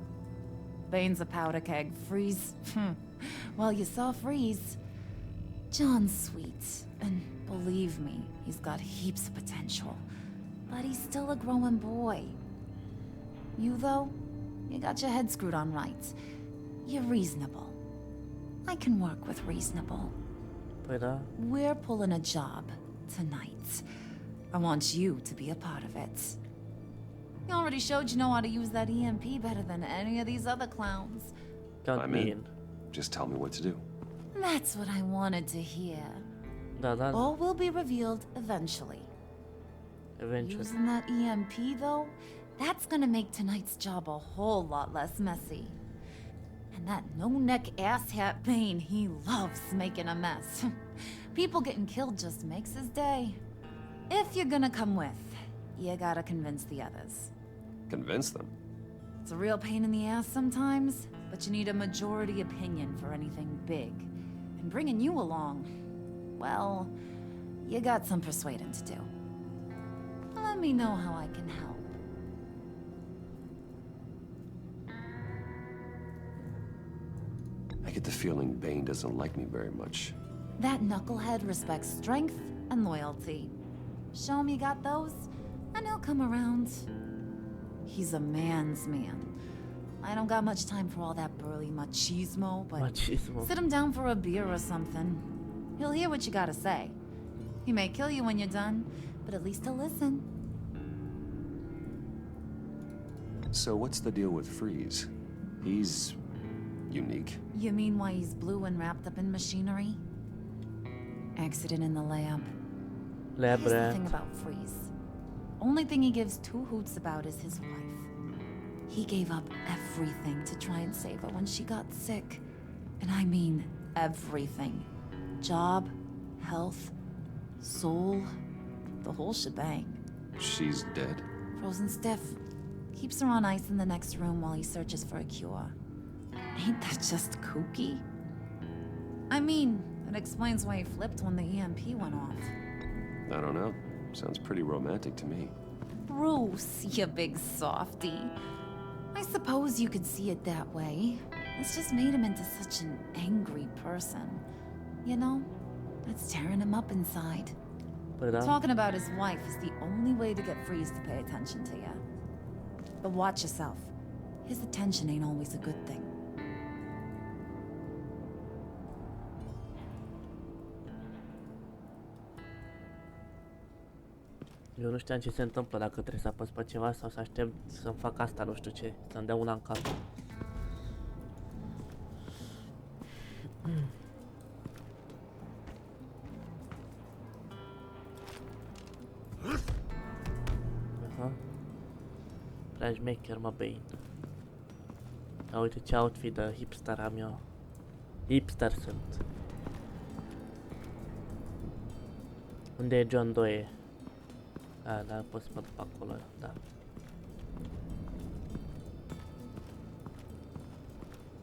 Bane's a powder keg. Freeze. Well, you saw Freeze. John's sweet, and believe me, he's got heaps of potential. But he's still a growing boy. You, though, you got your head screwed on right. You're reasonable. I can work with reasonable. We're pulling a job tonight. I want you to be a part of it. You already showed you know how to use that EMP better than any of these other clowns. I'm in. Just tell me what to do. That's what I wanted to hear. All will be revealed eventually. Using that EMP, though, that's gonna make tonight's job a whole lot less messy. And that no-neck asshat Bane, he loves making a mess. People getting killed just makes his day. If you're gonna come with, you gotta convince the others. Convince them? It's a real pain in the ass sometimes, but you need a majority opinion for anything big. And bringing you along, well, you got some persuading to do. Let me know how I can help. I get the feeling Bane doesn't like me very much. That knucklehead respects strength and loyalty. Show him you got those, and he'll come around. He's a man's man. I don't got much time for all that burly machismo, but sit him down for a beer or something. He'll hear what you gotta say. He may kill you when you're done, but at least he'll listen. So what's the deal with Freeze? He's unique. You mean why he's blue and wrapped up in machinery? Accident in the lab. Here's the thing about Freeze. Only thing he gives two hoots about is his wife. He gave up everything to try and save her when she got sick. And I mean everything. Job, health, soul, the whole shebang. She's dead? Frozen stiff. Keeps her on ice in the next room while he searches for a cure. Ain't that just kooky? I mean, it explains why he flipped when the EMP went off. I don't know. Sounds pretty romantic to me. Bruce, you big softy. I suppose you could see it that way. It's just made him into such an angry person. You know, that's tearing him up inside. Talking about his wife is the only way to get Freeze to pay attention to you. But watch yourself. His attention ain't always a good thing. Eu nu știam ce se întâmplă dacă trebuie să apăs pe ceva sau să aștept să-mi fac asta, nu știu ce, să-mi dea una în cap. Aha. Prea șmecher, mă, Bane. A, uite ce outfit de hipster am eu. Hipster sunt. Unde e John 2? A, da, pot să mă duc acolo, da.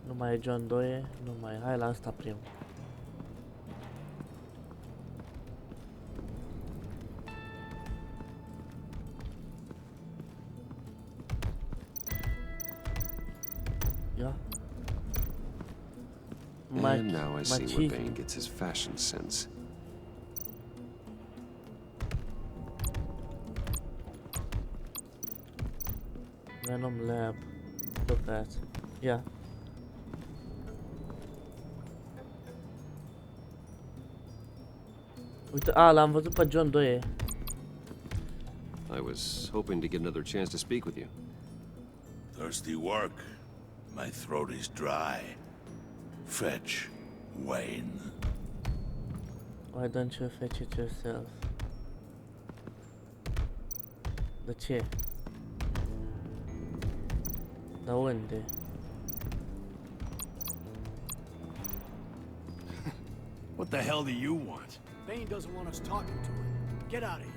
Nu mai e John 2, nu mai e. Hai la asta primul. Ia. And now I see where Bane gets his fashion sense. Venom Lab. Look at. Yeah. Uite, l-am văzut pe John 2. I was hoping to get another chance to speak with you. Thirsty work? My throat is dry. Fetch Wayne. Why don't you fetch it yourself? De ce? Da unde? What the hell do you want? Bane doesn't want us talking to him. Get out of here.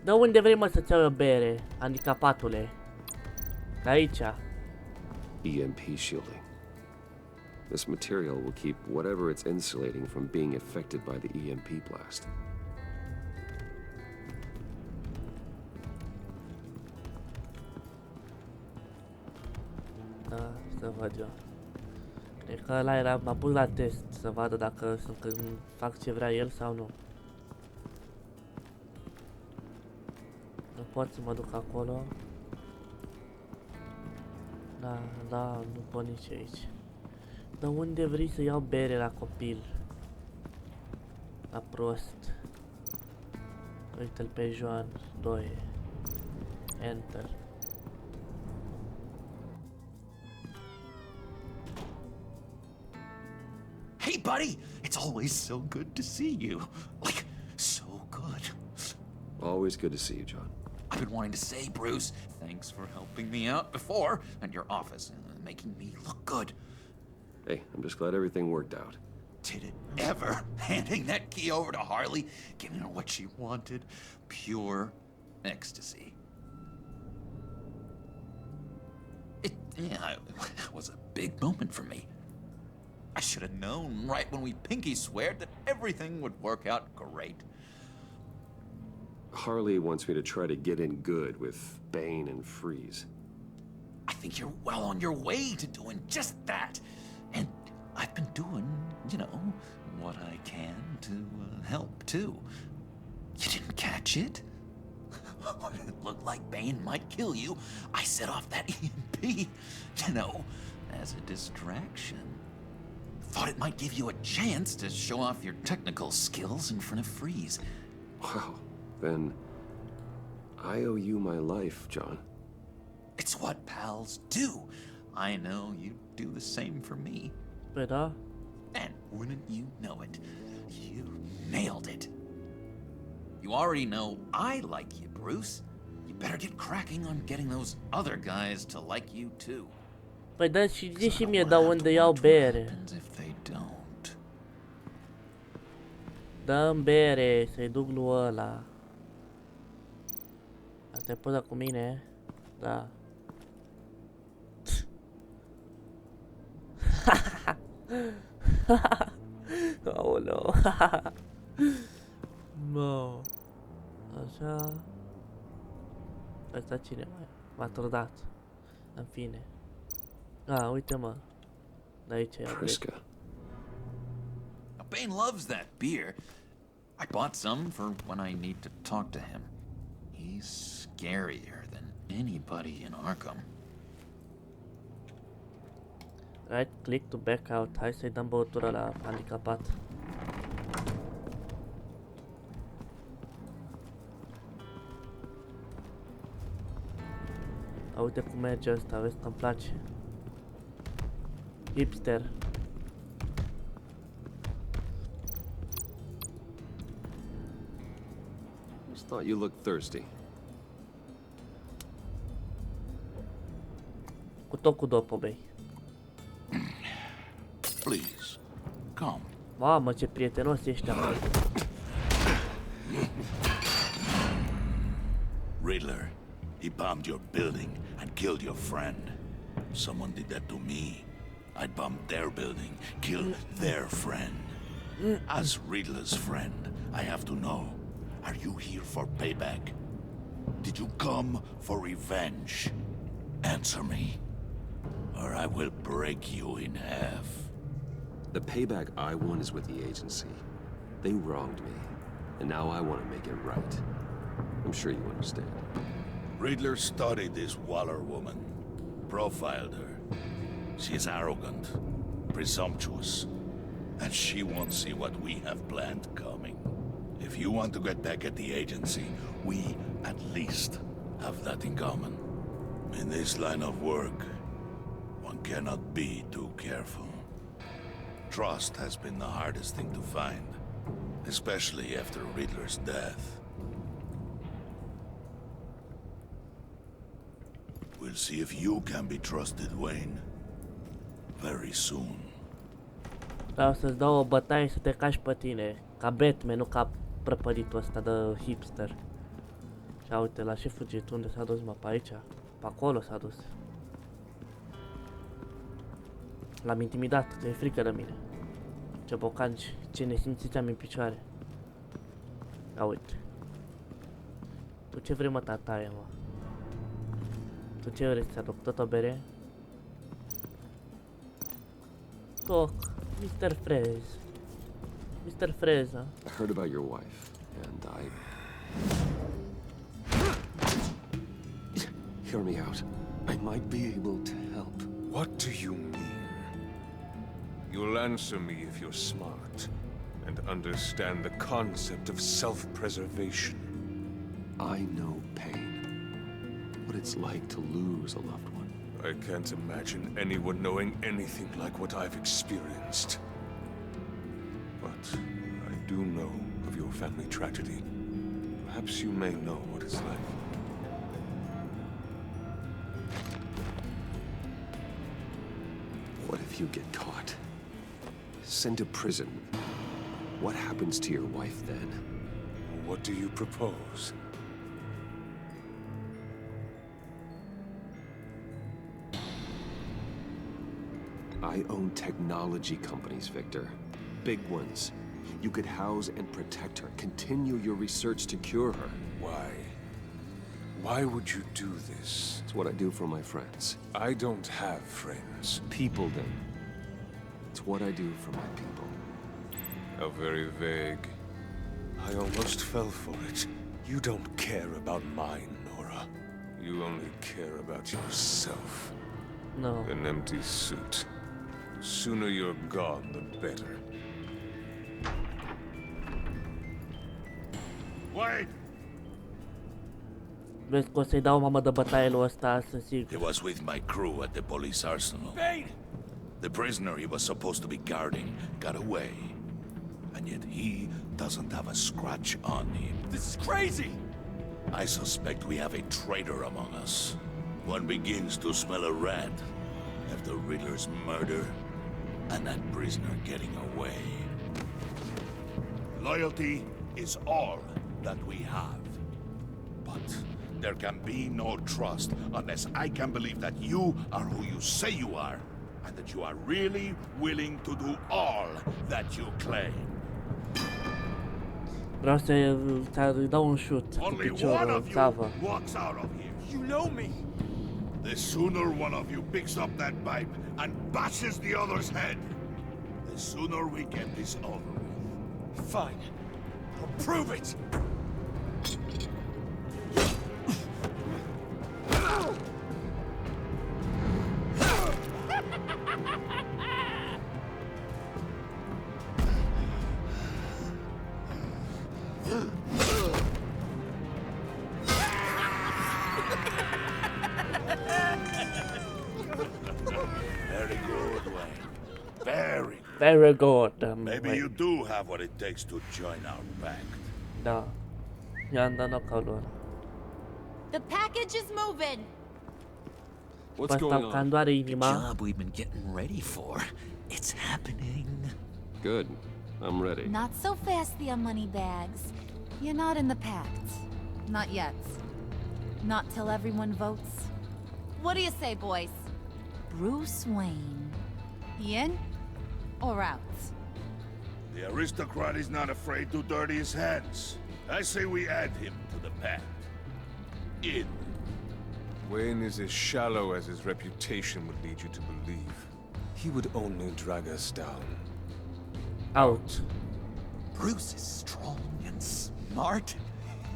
Da unde vrei, mă, să-ți iau o bere, handicapatule? De aici. EMP shielding. This material will keep whatever it's insulating from being affected by the EMP blast. Da, să văd eu. Cred că ăla era, m-a pus la test să vadă dacă fac ce vrea el sau nu. Nu pot să mă duc acolo. Da, nu pot nici aici. Dar unde vrei să iau bere la copil? La prost. Uite-l pe Joan 2. Enter. Hey, buddy! It's always so good to see you. Like, so good. Always good to see you, John. I've been wanting to say, Bruce, thanks for helping me out before, and your office, making me look good. Hey, I'm just glad everything worked out. Did it ever? Handing that key over to Harley, giving her what she wanted. Pure ecstasy. It was a big moment for me. I should have known right when we pinky sweared that everything would work out great. Harley wants me to try to get in good with Bane and Freeze. I think you're well on your way to doing just that. And I've been doing, you know, what I can to help, too. You didn't catch it? It looked like Bane might kill you. I set off that EMP, you know, as a distraction. Thought it might give you a chance to show off your technical skills in front of Freeze. Wow, then I owe you my life, John. It's what pals do. I know you'd do the same for me. Better. And wouldn't you know it, you nailed it. You already know I like you, Bruce. You better get cracking on getting those other guys to like you too. Păi da, și zi și mie, dar unde iau bere? Dă-mi bere, să-i duc lui ăla. Asta e poza cu mine? Da. Aoleu. Mă. Așa. Asta cine mai? M-a trădat. În fine. Ah, uite mă. De aici e. Priska. Bane loves that beer. I bought some for when I need to talk to him. He's scarier than anybody in Arkham. Right click to back out. Hai să-i dăm băutură la handicapat. A, uite cum merge ăsta, vezi că îmi place. Hipster. Just thought you looked thirsty. Cu tot cu dopă, bei. Please, come. Mamă, ce prietenos ești acum. Riddler, he bombed your building and killed your friend. Someone did that to me. I'd bomb their building, kill their friend. As Riddler's friend, I have to know, are you here for payback? Did you come for revenge? Answer me, or I will break you in half. The payback I want is with the agency. They wronged me, and now I want to make it right. I'm sure you understand. Riddler studied this Waller woman, profiled her. She is arrogant, presumptuous, and she won't see what we have planned coming. If you want to get back at the agency, we, at least, have that in common. In this line of work, one cannot be too careful. Trust has been the hardest thing to find, especially after Riddler's death. We'll see if you can be trusted, Wayne. Very soon. Vreau să-ți dau o bătaie să te cași pe tine. Ca Batman, nu ca prăpăditul ăsta de hipster. Și uite, la ce fugit? Unde s-a dus, mă? Pe aici? Pe acolo s-a dus. L-am intimidat, că e frică de mine. Ce bocanci, ce nesimțiți am în picioare. A, uite. Tu ce vrei, mă, tataie, mă? Tu ce vrei, să aduc tot o bere? Coc, Mr. Frez. Mr. Freza. I heard about your wife, and I... Hear me out. I might be able to help. What do you mean? You'll answer me if you're smart and understand the concept of self-preservation. I know pain. What it's like to lose a loved one. I can't imagine anyone knowing anything like what I've experienced. But I do know of your family tragedy. Perhaps you may know what it's like. What if you get caught? Sent to prison. What happens to your wife then? What do you propose? I own technology companies, Victor. Big ones. You could house and protect her. Continue your research to cure her. Why? Why would you do this? It's what I do for my friends. I don't have friends. People, then. It's what I do for my people. How very vague. I almost fell for it. You don't care about mine, Nora. You only care about yourself. No. An empty suit. The sooner you're gone, the better. Wait! Vezi că o să-i dau mamă de bătaie lui ăsta, sunt sigur. He was with my crew at the police arsenal. Bane! The prisoner he was supposed to be guarding got away. And yet he doesn't have a scratch on him. This is crazy! I suspect we have a traitor among us. One begins to smell a rat after Riddler's murder and that prisoner getting away. Loyalty is all that we have. But there can be no trust unless I can believe that you are who you say you are, and that you are really willing to do all that you claim. Vreau să-i dau un șut cu Only one piciorul of în you țavă. walks out of here. You know me! The sooner one of you picks up that pipe and bashes the other's head, the sooner we get this over with. Fine. I'll prove it! Very good, Wayne. Very. Very good. Maybe you do have what it takes to join our pact. Da. I-am dat knockout lor. The package is moving. What's going Asta cam on? doare The inima. job we've been getting ready for. It's happening. Good. I'm ready. Not so fast, the money bags. You're not in the pact. Not yet. Not till everyone votes. What do you say, boys? Bruce Wayne. In or out? The aristocrat is not afraid to dirty his hands. I say we add him to the pact. In. Wayne is as shallow as his reputation would lead you to believe. He would only drag us down. Out. Bruce is strong and smart,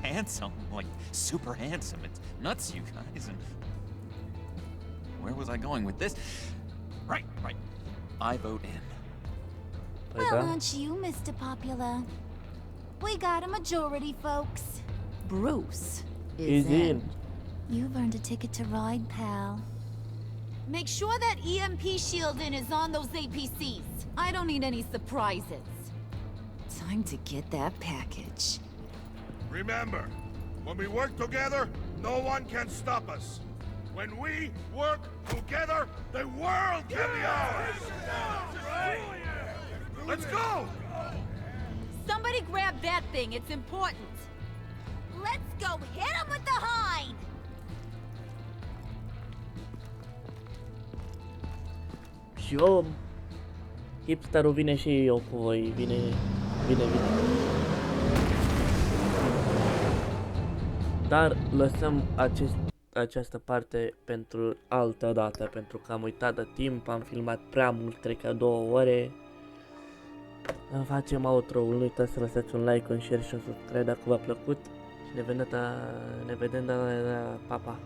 handsome, like super handsome. It's nuts, you guys. And where was I going with this? Right. I vote in. Well, aren't you, Mr. Popular? We got a majority, folks. Bruce is in. You've earned a ticket to ride, pal. Make sure that EMP shielding is on those APCs. I don't need any surprises. Time to get that package. Remember, when we work together, no one can stop us. When we work together, the world can be ours! Let's go! Somebody grab that thing, it's important. Let's go hit him with the hind! și eu. Hipsterul vine și eu cu voi. Vine. Dar lăsăm această parte pentru altă dată, pentru că am uitat de timp, am filmat prea mult, cred că 2 ore. Facem outro-ul, nu uitați să lăsați un like, un share și un subscribe dacă v-a plăcut. Și ne vedem data, pa, pa.